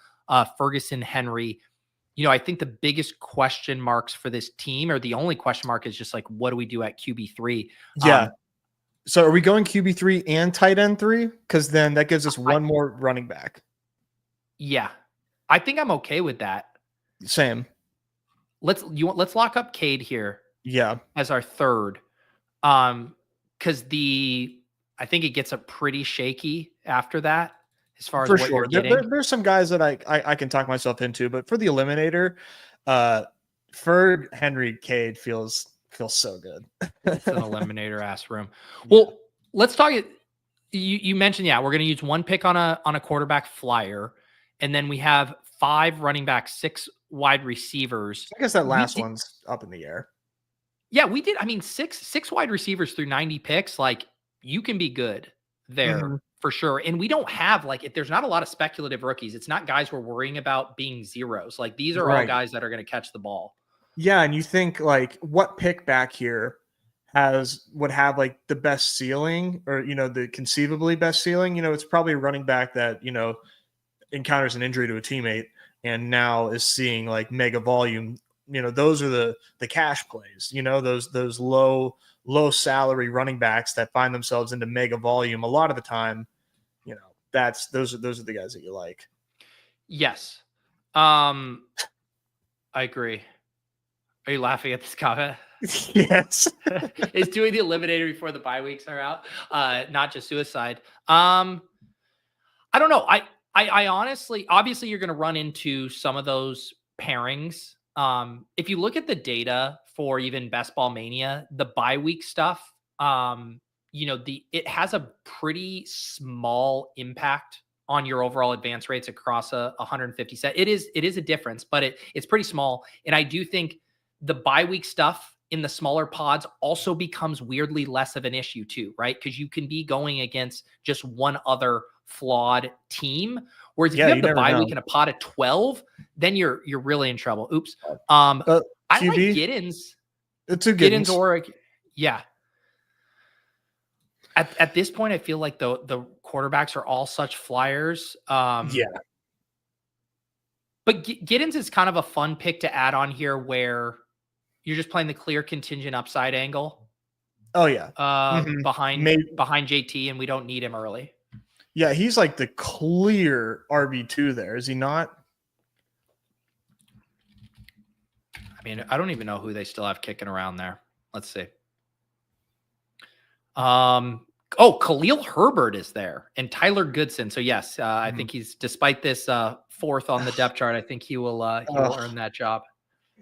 Ferguson, Henry. I think the biggest question marks for this team, or the only question mark, is just like, what do we do at QB3? Yeah. So are we going QB3 and tight end 3? Because then that gives us one more running back. Yeah. I think I'm okay with that. Same. Let's lock up Cade here. Yeah. As our third. Because I think it gets a pretty shaky after that as far as what you're getting. There's some guys that I can talk myself into, but for the Eliminator, Ferg, Henry, Cade feels so good. It's an Eliminator ass room. Well, let's talk. You mentioned, we're going to use 1 pick on a quarterback flyer, and then we have 5 running backs, 6 wide receivers. I guess that last one's up in the air. Yeah, we did. I mean, six wide receivers through 90 picks. Like, you can be good there for sure. And we don't have if there's not a lot of speculative rookies. It's not guys we're worrying about being zeros. Like, these are all guys that are going to catch the ball. Yeah, and you think what pick back here would have the best ceiling, or the conceivably best ceiling? It's probably a running back that encounters an injury to a teammate and now is seeing mega volume. Those are the cash plays. Those low salary running backs that find themselves into mega volume. A lot of the time, those are the guys that you like. Yes, I agree. Are you laughing at this comment? Yes. Is doing the Eliminator before the bye weeks are out, not just suicide. I don't know. I honestly, obviously, you're going to run into some of those pairings. If you look at the data for even Best Ball Mania, the bye week stuff, it has a pretty small impact on your overall advance rates across a 150 set. It is a difference, but it's pretty small. And I do think the bye week stuff in the smaller pods also becomes weirdly less of an issue too, right? Because you can be going against just one other flawed team. Whereas if you have the bye week in a pod of 12, then you're really in trouble. Oops. I like Giddens. It's a Giddens or yeah. At this point, I feel like the quarterbacks are all such flyers. Yeah. But Giddens is kind of a fun pick to add on here where you're just playing the clear contingent upside angle. Oh yeah. Behind JT, and we don't need him early. Yeah, he's like the clear RB2 there, is he not? I mean, I don't even know who they still have kicking around there. Let's see. Khalil Herbert is there, and Tyler Goodson. So yes, I think he's, despite this fourth on the depth chart, I think he will earn that job.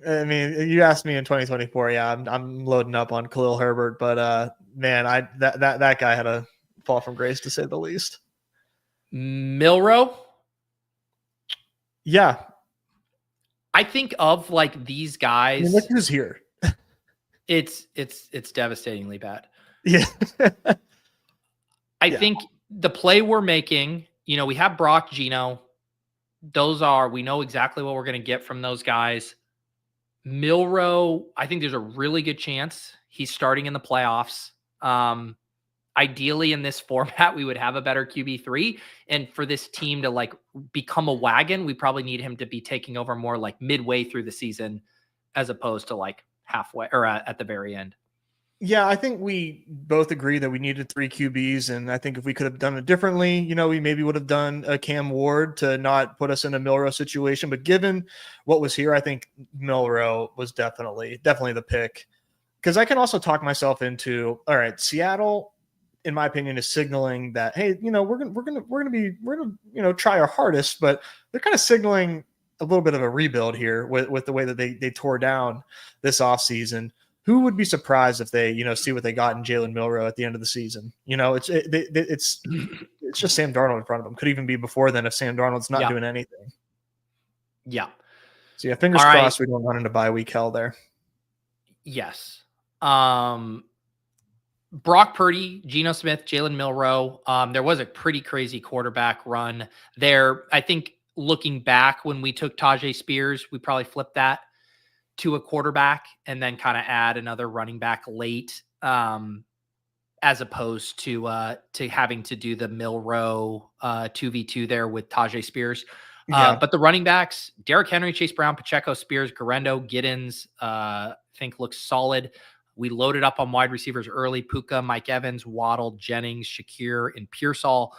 I mean, you asked me in 2024. Yeah, I'm loading up on Khalil Herbert, but man, that guy had a fall from grace, to say the least. Milrow. Yeah, I think of like these guys. I mean, look who's here. It's devastatingly bad. Yeah. I think the play we're making, we have Brock, Gino. We know exactly what we're going to get from those guys. Milrow, I think there's a really good chance he's starting in the playoffs. Ideally in this format, we would have a better QB3. And for this team to like become a wagon, we probably need him to be taking over more like midway through the season as opposed to like halfway or at the very end. Yeah, I think we both agree that we needed 3 QBs, and I think if we could have done it differently, we maybe would have done a Cam Ward to not put us in a Milrow situation. But given what was here, I think Milrow was definitely the pick. Because I can also talk myself into, all right, Seattle, in my opinion, is signaling that, hey, we're gonna try our hardest, but they're kind of signaling a little bit of a rebuild here with the way that they tore down this offseason. Who would be surprised if they, see what they got in Jalen Milrow at the end of the season? It's just Sam Darnold in front of them. Could even be before then if Sam Darnold's not doing anything. Yeah. So yeah, fingers crossed we don't run into bye week hell there. Yes. Brock Purdy, Geno Smith, Jalen Milrow. There was a pretty crazy quarterback run there. I think looking back when we took Tajay Spears, we probably flipped that to a quarterback and then kind of add another running back late, as opposed to having to do the Milrow 2v2 there with Tajay Spears. But the running backs, Derrick Henry, Chase Brown, Pacheco, Spears, Garendo, Giddens, I think looks solid. We loaded up on wide receivers early: Puka, Mike Evans, Waddle, Jennings, Shakir, and Pearsall,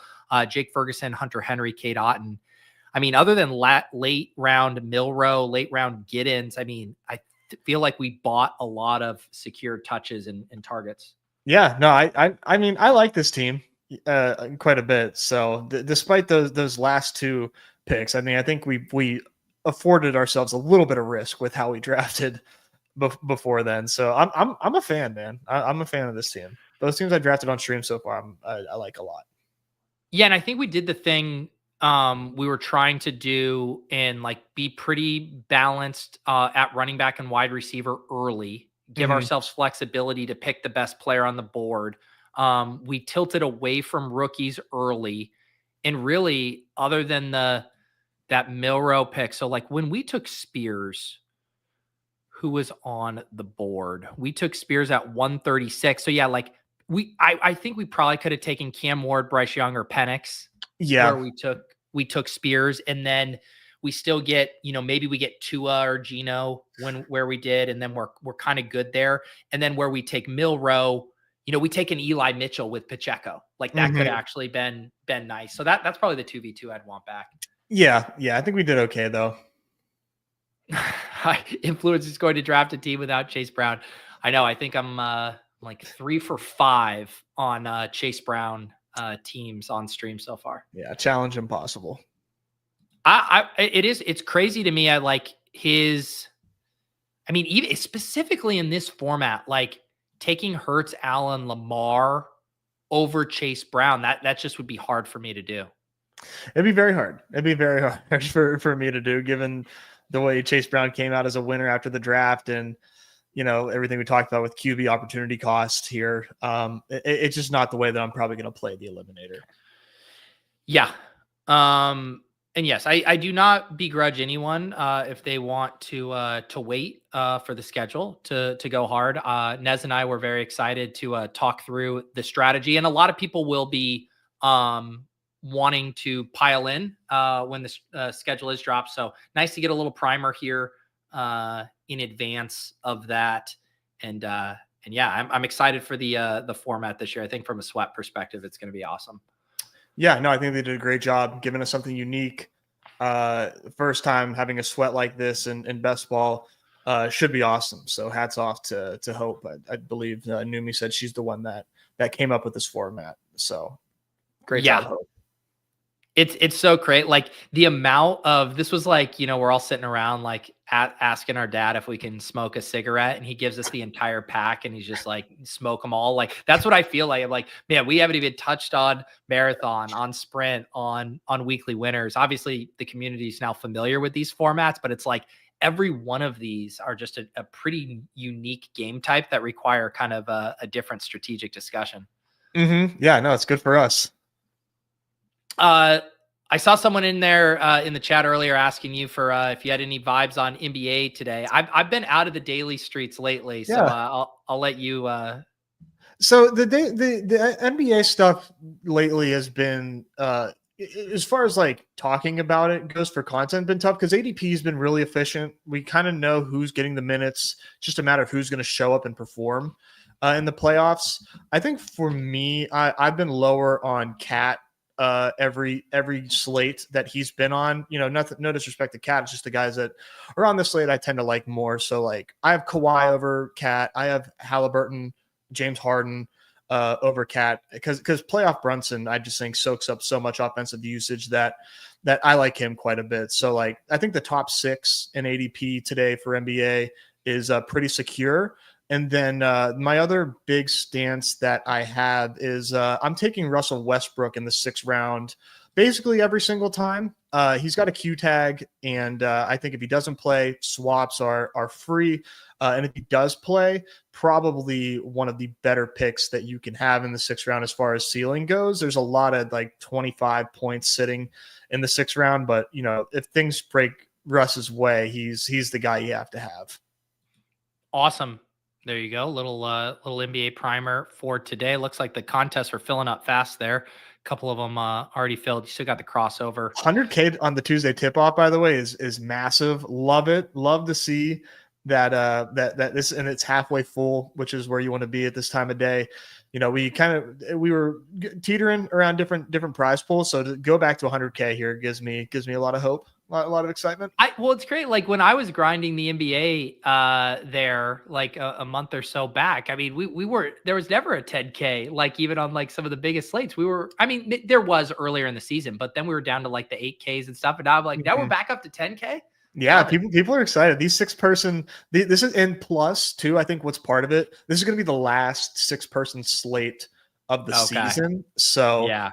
Jake Ferguson, Hunter Henry, Cade Otton. I mean, other than late round Milrow, late round Giddens, I mean, I feel like we bought a lot of secure touches and targets. Yeah, no, I mean, I like this team quite a bit. So despite those last 2 picks, I mean, I think we afforded ourselves a little bit of risk with how we drafted before then. So I'm a fan, man. I'm a fan of this team. Those teams I drafted on stream so far, I like a lot. Yeah, and I think we did the thing we were trying to do and like be pretty balanced at running back and wide receiver early, give ourselves flexibility to pick the best player on the board. We tilted away from rookies early, and really other than that Milrow pick. So like when we took Spears, who was on the board, we took Spears at 136. So yeah, like I think we probably could have taken Cam Ward, Bryce Young, or Penix. Yeah, where we took Spears, and then we still get, maybe we get Tua or Geno where we did, and then we're kind of good there. And then where we take Milrow, we take an Eli Mitchell with Pacheco. Like that could have actually been nice. So that's probably the 2v2 I'd want back. Yeah, I think we did okay though. Influence is going to draft a team without Chase Brown. I know. I think I'm like 3 for 5 on Chase Brown teams on stream so far. Yeah, challenge impossible. It's crazy to me. I like his, I mean, even specifically in this format, like taking Hurts, Allen, Lamar over Chase Brown, that just would be hard for me to do. It'd be very hard. It'd be very hard for me to do, given the way Chase Brown came out as a winner after the draft. And everything we talked about with QB opportunity cost here. It's just not the way that I'm probably going to play the Eliminator. Yeah. And yes, I do not begrudge anyone if they want to wait for the schedule to go hard. Nez and I were very excited to talk through the strategy, and a lot of people will be wanting to pile in when the schedule is dropped. So nice to get a little primer here in advance of that. And yeah, I'm excited for the format this year. I think from a sweat perspective, it's going to be awesome. Yeah, no, I think they did a great job giving us something unique. First time having a sweat like this in best ball should be awesome. So hats off to Hope. I believe Numi said she's the one that came up with this format. So great job, Hope. It's so great. Like the amount of this was like, we're all sitting around like asking our dad if we can smoke a cigarette, and he gives us the entire pack and he's just like, smoke them all. Like, that's what I feel like. I'm like, man, we haven't even touched on marathon, on sprint, on weekly winners. Obviously the community is now familiar with these formats, but it's like every one of these are just a pretty unique game type that require kind of a different strategic discussion. Yeah, no, it's good for us. I saw someone in there in the chat earlier asking you for if you had any vibes on NBA today. I've been out of the daily streets lately, so I'll let you. So the NBA stuff lately has been, as far as like talking about it goes for content, been tough because ADP has been really efficient. We kind of know who's getting the minutes. It's just a matter of who's going to show up and perform in the playoffs. I think for me, I've been lower on Cat. Every slate that he's been on, no disrespect to Cat, it's just the guys that are on the slate I tend to like more. So like I have Kawhi over Cat, I have Halliburton, James Harden over Cat because playoff Brunson I just think soaks up so much offensive usage that I like him quite a bit. So like I think the top 6 in ADP today for NBA is pretty secure. And then my other big stance that I have is I'm taking Russell Westbrook in the 6th round basically every single time. He's got a Q tag, and I think if he doesn't play, swaps are free. And if he does play, probably one of the better picks that you can have in the 6th round as far as ceiling goes. There's a lot of like 25 points sitting in the 6th round, but if things break Russ's way, he's the guy you have to have. Awesome. There you go. Little NBA primer for today. Looks like the contests are filling up fast there. A couple of them already filled. You still got the crossover. 100K on the Tuesday tip off, by the way, is massive. Love it. Love to see that that this, and it's halfway full, which is where you want to be at this time of day. We were teetering around different prize pools. So to go back to 100K here gives me a lot of hope. A lot of excitement. Well, it's great. Like when I was grinding the NBA there like a month or so back, I mean, there was never a 10K, like even on like some of the biggest slates. There was earlier in the season, but then we were down to like the 8Ks and stuff. And now I'm like, now we're back up to 10K. Yeah, people are excited. These 6-person, this is in plus too. I think what's part of it, this is going to be the last 6-person slate of the season. So yeah,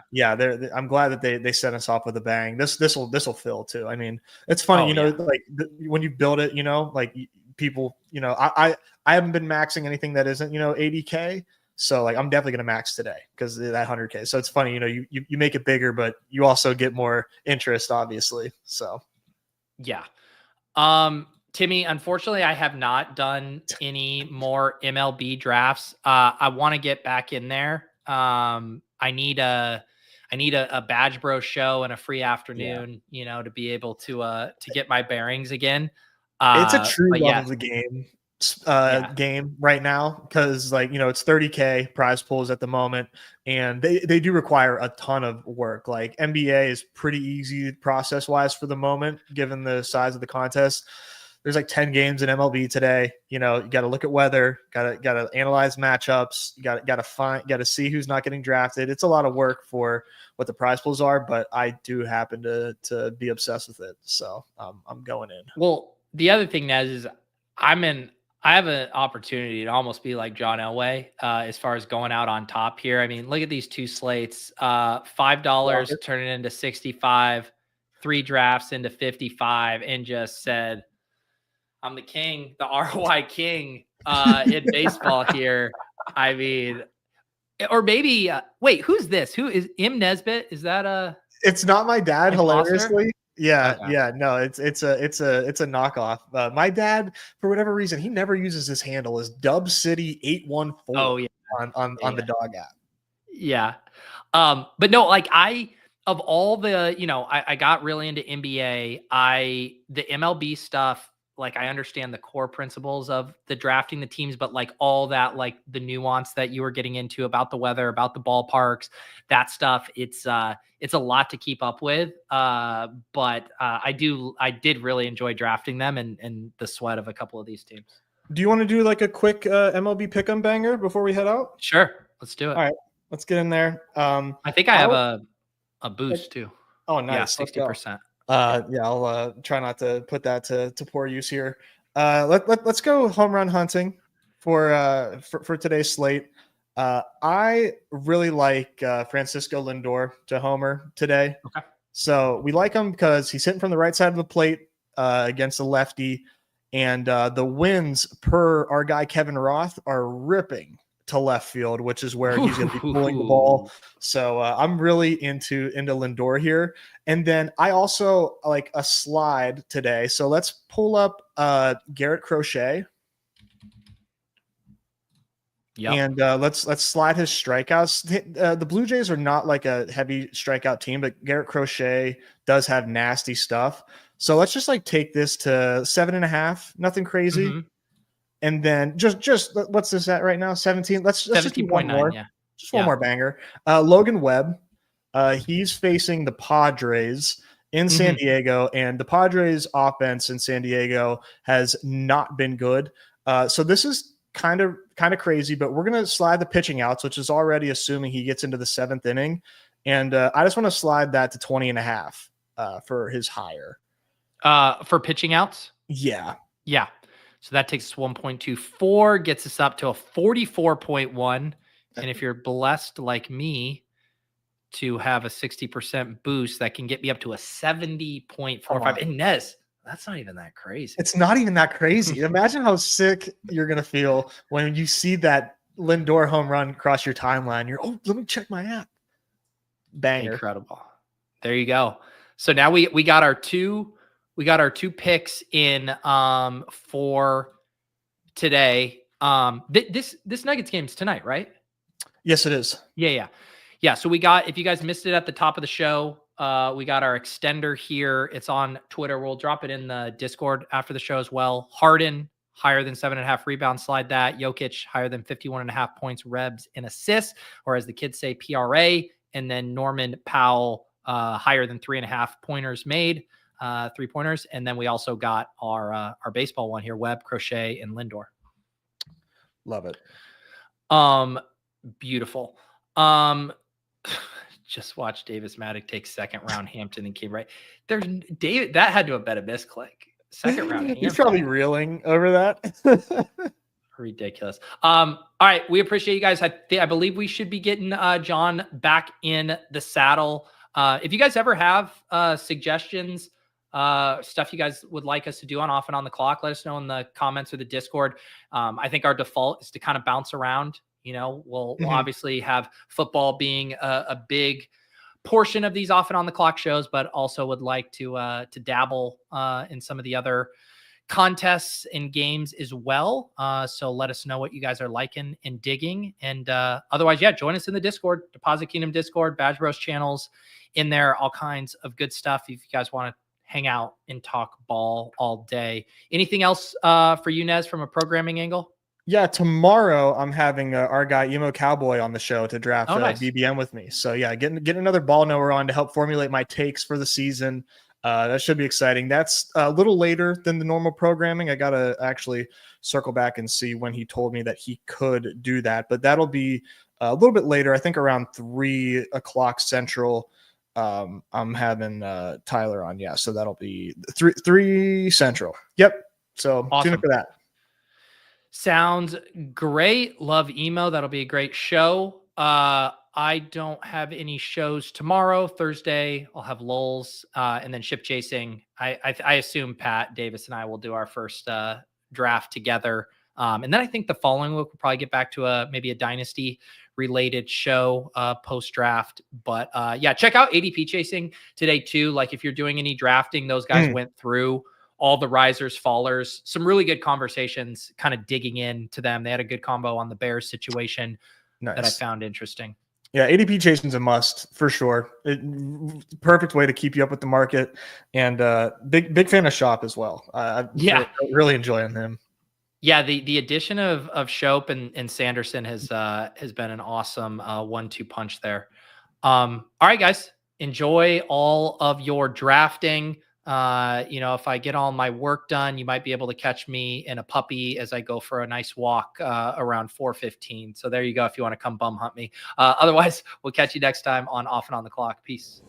I'm glad that they sent us off with a bang. This will fill too. I mean, it's funny, like when you build it, like people, I haven't been maxing anything that isn't 80K. So like I'm definitely gonna max today because that 100K. So it's funny, you make it bigger, but you also get more interest, obviously. So yeah. Timmy, unfortunately, I have not done any more MLB drafts. I want to get back in there. I need a Badge Bro show and a free afternoon, to be able to get my bearings again. It's a true love of the game. Game right now because it's 30K prize pools at the moment, and they do require a ton of work. Like NBA is pretty easy process wise for the moment given the size of the contest. There's like 10 games in MLB today. You got to look at weather, got to analyze matchups, you got to see who's not getting drafted. It's a lot of work for what the prize pools are, but I do happen to be obsessed with it, so I'm going in. Well, the other thing, Nez, is I have an opportunity to almost be like John Elway as far as going out on top here. I mean, look at these 2 slates, $5 turning into 65, 3 drafts into 55, and just said, I'm the king, the ROI king in baseball here. I mean, or maybe wait, who's this? Who is Im Nesbitt? Is that a? It's not my dad, imposter? hilariously. Yeah, Okay. yeah, no, it's a knockoff. My dad, for whatever reason, he never uses his handle as Dub City 814 Oh yeah, on the dog app. Yeah. But no, like of all the, I got really into NBA. The MLB stuff, like I understand the core principles of the drafting the teams, but like all that, like the nuance that you were getting into about the weather, about the ballparks, that stuff, it's a lot to keep up with. But I did really enjoy drafting them and the sweat of a couple of these teams. Do you want to do like a quick MLB pick'em banger before we head out? Sure. Let's do it. All right, let's get in there. I think I have a boost too. Oh, nice. Yeah, 60%. Yeah, I'll try not to put that to poor use here. Let's go home run hunting for today's slate. I really like Francisco Lindor to homer today. Okay. So we like him because he's hitting from the right side of the plate against the lefty, and the wins per our guy Kevin Roth are ripping to left field, which is where he's going to be pulling the ball. So I'm really into Lindor here. And then I also like a slide today. So let's pull up Garrett Crochet. Yeah. And let's slide his strikeouts. The Blue Jays are not like a heavy strikeout team, but Garrett Crochet does have nasty stuff. So let's just like take this to 7.5, nothing crazy. Mm-hmm. And then just what's this at right now? 17. Let's just do one more. Yeah. Just one more banger. Logan Webb. He's facing the Padres in San Diego, and the Padres offense in San Diego has not been good. So this is kind of crazy, but we're going to slide the pitching outs, which is already assuming he gets into the 7th inning. And I just want to slide that to 20.5 for his higher. For pitching outs? Yeah. Yeah. So that takes us 1.24, gets us up to a 44.1. And if you're blessed like me to have a 60% boost, that can get me up to a 70.45. And Nez, that's not even that crazy. It's not even that crazy. Imagine how sick you're going to feel when you see that Lindor home run across your timeline. You're, let me check my app. Banger. Incredible. There you go. So now we got our two picks in for today. This Nuggets game's tonight, right? Yes, it is. Yeah. So we got, if you guys missed it at the top of the show, we got our extender here. It's on Twitter. We'll drop it in the Discord after the show as well. Harden higher than 7.5 rebounds, slide that. Jokic higher than 51.5 points, rebs, and assists, or as the kids say, PRA. And then Norman Powell higher than 3.5 pointers made. 3-pointers. And then we also got our baseball one here, Webb, Crochet, and Lindor. Love it. Beautiful. Just watch Davis Maddox take second round Hampton and Kim, right? There's David, that had to have been a misclick. Second round Hampton. He's probably reeling over that. Ridiculous. All right. We appreciate you guys. I believe we should be getting John back in the saddle. If you guys ever have suggestions, stuff you guys would like us to do on Off and On the Clock, let us know in the comments or the Discord. I think our default is to kind of bounce around. We'll obviously have football being a big portion of these Off and On the Clock shows, but also would like to dabble in some of the other contests and games as well. So let us know what you guys are liking and digging. And otherwise, join us in the Discord, Deposit Kingdom Discord, Badge Bros channels in there, all kinds of good stuff. If you guys want to hang out and talk ball all day. Anything else for you, Nez, from a programming angle? Yeah, tomorrow I'm having our guy Emo Cowboy on the show to draft nice. BBM with me. So yeah, getting another ball knower on to help formulate my takes for the season. That should be exciting. That's a little later than the normal programming. I got to actually circle back and see when he told me that he could do that, but that'll be a little bit later. I think around 3:00 Central. I'm having Tyler on. Yeah. So that'll be 3 Central. Yep. So awesome. Tune in for that. Sounds great. Love emo. That'll be a great show. I don't have any shows tomorrow. Thursday, I'll have lulls, and then ship chasing. I assume Pat Davis and I will do our first draft together, and then I think the following week we'll probably get back to maybe a dynasty related show post draft. But yeah, check out ADP chasing today too. Like if you're doing any drafting, those guys went through all the risers, fallers, some really good conversations, kind of digging into them. They had a good combo on the Bears situation that I found interesting. Yeah, ADP chasing's a must for sure. Perfect way to keep you up with the market, and big fan of Shop as well. Yeah, really enjoying him. Yeah, the addition of Shope and Sanderson has been an awesome 1-2 punch there. All right, guys, enjoy all of your drafting. If I get all my work done, you might be able to catch me in a puppy as I go for a nice walk around 4:15. So there you go if you want to come bum hunt me. Otherwise, we'll catch you next time on Off and On the Clock. Peace.